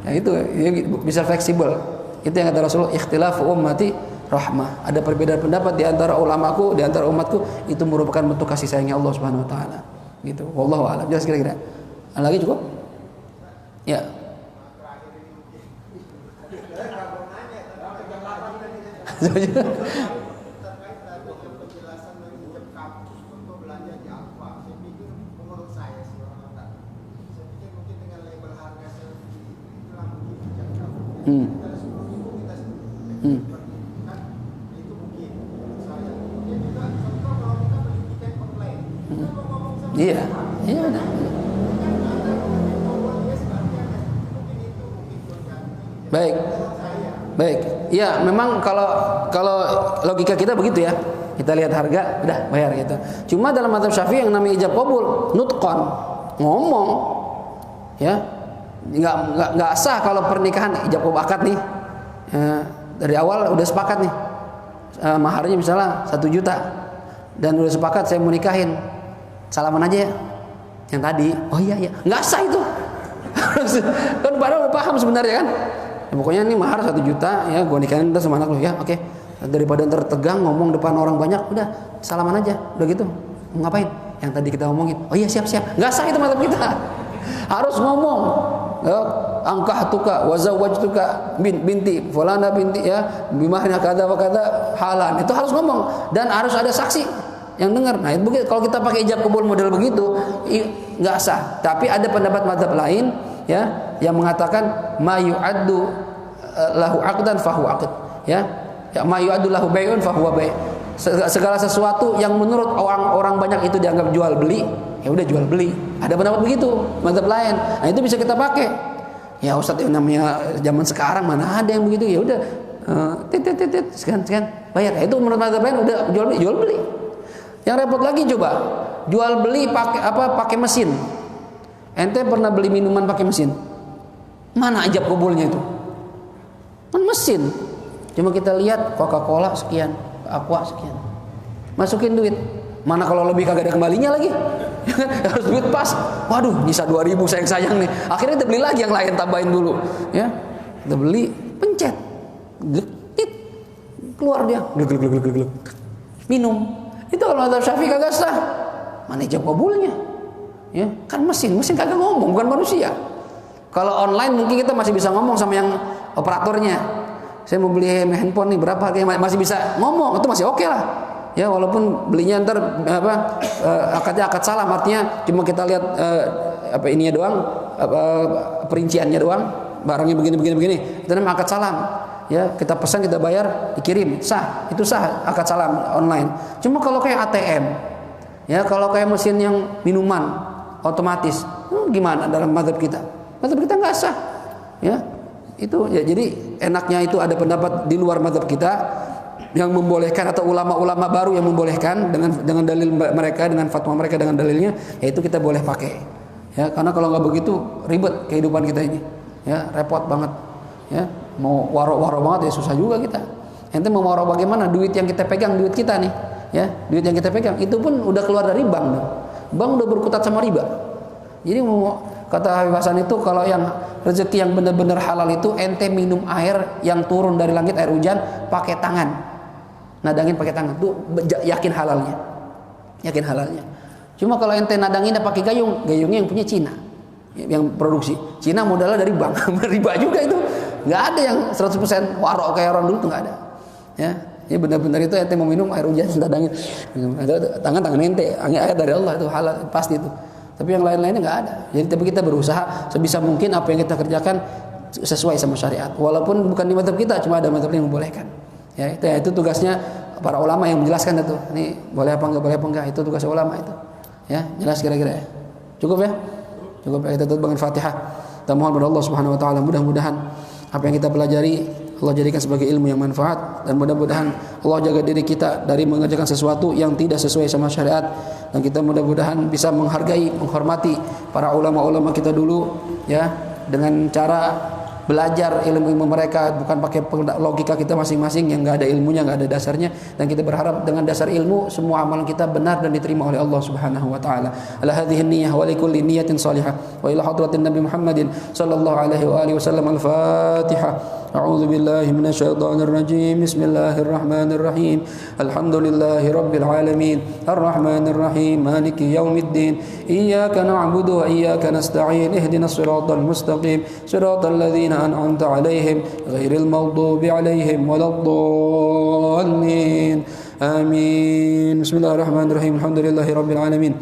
Ya itu ya, bisa fleksibel. Itu yang kata Rasulullah, ikhtilafu ummati rahmah. Ada perbedaan pendapat di antara ulamaku, di antara umatku, itu merupakan bentuk kasih sayangnya Allah Subhanahu wa taala. Gitu. Wallahu a'lam. Jelas kira-kira. Lagi cukup? Ya. Iya, iya benar. Baik, baik. Ya, memang kalau logika kita begitu ya. Kita lihat harga, udah bayar gitu. Cuma dalam madzhab Syafi'i yang namanya ijab qabul, nutqan, ngomong, ya, nggak sah kalau pernikahan ijab qabul akad nih. Dari awal udah sepakat nih, maharnya misalnya 1 juta, dan udah sepakat saya mau nikahin. Salaman aja ya yang tadi. Oh iya, nggak sah itu. Kan padahal udah paham sebenarnya kan ya, pokoknya ini mahar 1 juta ya, gue nikahin sama anak lu ya, oke. Daripada ntar tegang ngomong depan orang banyak, udah salaman aja, udah gitu. Mau ngapain yang tadi kita omongin? Oh iya, siap. Nggak sah itu madzhab kita. Harus ngomong ya, angkahtuka wa zawwajtuka binti fulana binti ya bimahna kada wa kada halan. Itu harus ngomong dan harus ada saksi yang dengar. Nah, itu kalau kita pakai ijab qabul model begitu nggak sah. Tapi ada pendapat madzhab lain ya yang mengatakan ma yu'addu lahu aqdan fahu aqd ya ma yu'addu lahu bai'un fahuwa bai'. Segala sesuatu yang menurut orang banyak itu dianggap jual beli, ya udah jual beli. Ada pendapat begitu madzhab lain. Nah, itu bisa kita pakai. Ya Ustaz, yang namanya zaman sekarang mana ada yang begitu, ya udah sekian bayar. Nah, itu menurut madzhab lain udah jual beli. Yang repot lagi coba jual beli pakai mesin. Ente pernah beli minuman pakai mesin? Mana ijab qabulnya itu? Kan mesin. Cuma kita lihat Coca-Cola sekian, Aqua sekian. Masukin duit. Mana kalau lebih kagak ada kembalinya lagi. Harus duit pas. Waduh, nyisa 2.000 sayang nih. Akhirnya kita beli lagi yang lain, tambahin dulu, ya. Kita beli, pencet. Getit. Keluar dia. Gluk. Minum. Itu kalau madzhab Syafi'i kagak sah. Mana ijab qabulnya? Ya, kan mesin kagak ngomong, bukan manusia. Kalau online mungkin kita masih bisa ngomong sama yang operatornya. Saya mau beli handphone nih berapa harganya, masih bisa ngomong, itu masih oke lah. Ya, walaupun belinya ntar akadnya akad salam, artinya cuma kita lihat ininya doang, perinciannya doang, barangnya begini. Itu namanya akad salam. Ya, kita pesan, kita bayar, dikirim, sah. Itu sah akad salam online. Cuma kalau kayak ATM, ya kalau kayak mesin yang minuman otomatis, gimana dalam madzhab kita? Madzhab kita nggak sah. Ya, itu ya, jadi enaknya itu ada pendapat di luar madzhab kita yang membolehkan, atau ulama-ulama baru yang membolehkan dengan dalil mereka, dengan fatwa mereka, dengan dalilnya, yaitu kita boleh pakai. Ya, karena kalau nggak begitu ribet kehidupan kita ini. Ya, repot banget. Ya, mau waro-waro banget ya susah juga kita. Ente mau waro bagaimana? Duit yang kita pegang, duit kita nih, ya, duit yang kita pegang itu pun udah keluar dari bank dong. Bank udah berkutat sama riba. Jadi mau kata Habib Hasan itu, kalau yang rezeki yang benar-benar halal itu ente minum air yang turun dari langit, air hujan, pakai tangan, nadangin pakai tangan, tuh yakin halalnya. Cuma kalau ente nadanginnya pakai gayungnya yang punya Cina, yang produksi Cina, modalnya dari bank, riba juga itu. Nggak ada yang 100% warok kayak orang dulu tuh nggak ada. Ya, ini benar-benar itu ente mau minum air hujan tadangin. Tangan ente, ayat dari Allah itu halal pasti itu. Tapi yang lain-lainnya nggak ada. Jadi tapi kita berusaha sebisa mungkin apa yang kita kerjakan sesuai sama syariat. Walaupun bukan di mazhab kita, cuma ada mazhab yang membolehkan. Ya, itu tugasnya para ulama yang menjelaskan itu. Ini boleh apa enggak, itu tugas ulama itu. Ya, jelas kira-kira ya. Cukup ya? Cukup ya, kita tutup dengan Fatihah. Kita mohon kepada Allah Subhanahu wa taala mudah-mudahan apa yang kita pelajari Allah jadikan sebagai ilmu yang manfaat, dan mudah-mudahan Allah jaga diri kita dari mengerjakan sesuatu yang tidak sesuai sama syariat, dan kita mudah-mudahan bisa menghargai, menghormati para ulama-ulama kita dulu ya, dengan cara belajar ilmu-ilmu mereka, bukan pakai logika kita masing-masing yang enggak ada ilmunya, enggak ada dasarnya, dan kita berharap dengan dasar ilmu semua amalan kita benar dan diterima oleh Allah Subhanahu wa taala. Ala hadhihi niyyah wa likulli niyatin salihah wa ila hadratin Nabi Muhammadin sallallahu alaihi wa alihi wasallam. Al-Fatihah. A'udzu billahi minasy syaithanir rajim. Bismillahirrahmanirrahim. Alhamdulillahi rabbil alamin. Arrahmanir rahim. Maliki yaumiddin. Iyyaka na'budu wa iyyaka nasta'in. Ihdinas siratal mustaqim. Siratal ladzina an'amta 'alaihim ghairil maghdubi 'alaihim waladdallin. Amin. Bismillahirrahmanirrahim. Alhamdulillahi rabbil alamin.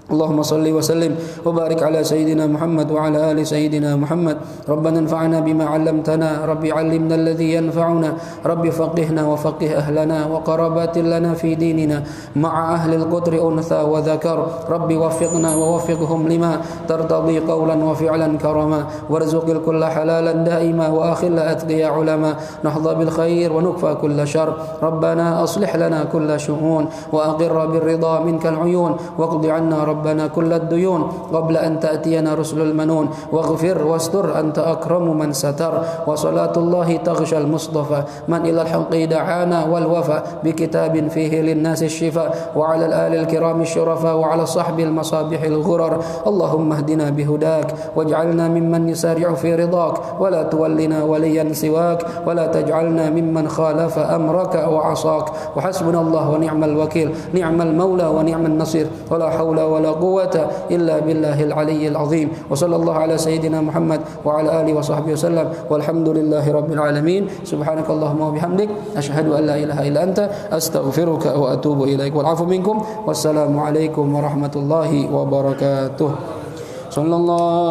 اللهم صل وسلم وبارك على سيدنا محمد وعلى آل سيدنا محمد. ربنا انفعنا بما علمتنا. رب علمنا الذي ينفعنا. رب فقهنا وفقه أهلنا وقرابات لنا في ديننا مع أهل القدر أنثى وذكر. رب وفقنا ووفقهم لما ترتضي قولا وفعلا كرما. وارزق الكل حلالا دائما وأخل أتقيا علما. نحظى بالخير ونكفى كل شر. ربنا أصلح لنا كل شؤون وأقر بالرضا منك العيون. واقض عنا ربنا كل الديون قبل أن تأتينا رسل المنون. واغفر واستر أنت أكرم من ستر. وصلاة الله تغشى المصطفى من إلى الحق دعانا والوفى بكتاب فيه للناس الشفاء. وعلى الآل الكرام الشرفاء وعلى الصحب المصابيح الغرر. اللهم اهدنا بهداك واجعلنا ممن يسارع في رضاك ولا تولنا وليا سواك ولا تجعلنا ممن خالف أمرك وعصاك. وحسبنا الله ونعم الوكيل. نعم المولى ونعم النصير. ولا حول ولا قوة إلا بالله العلي العظيم. وصلى الله على سيدنا محمد وعلى آله وصحبه وسلم والحمد لله رب العالمين. سبحانك اللهم وبحمدك أشهد أن لا إله إلا أنت أستغفرك وأتوب إليك. والعفو منكم والسلام عليكم ورحمة الله وبركاته. صلى الله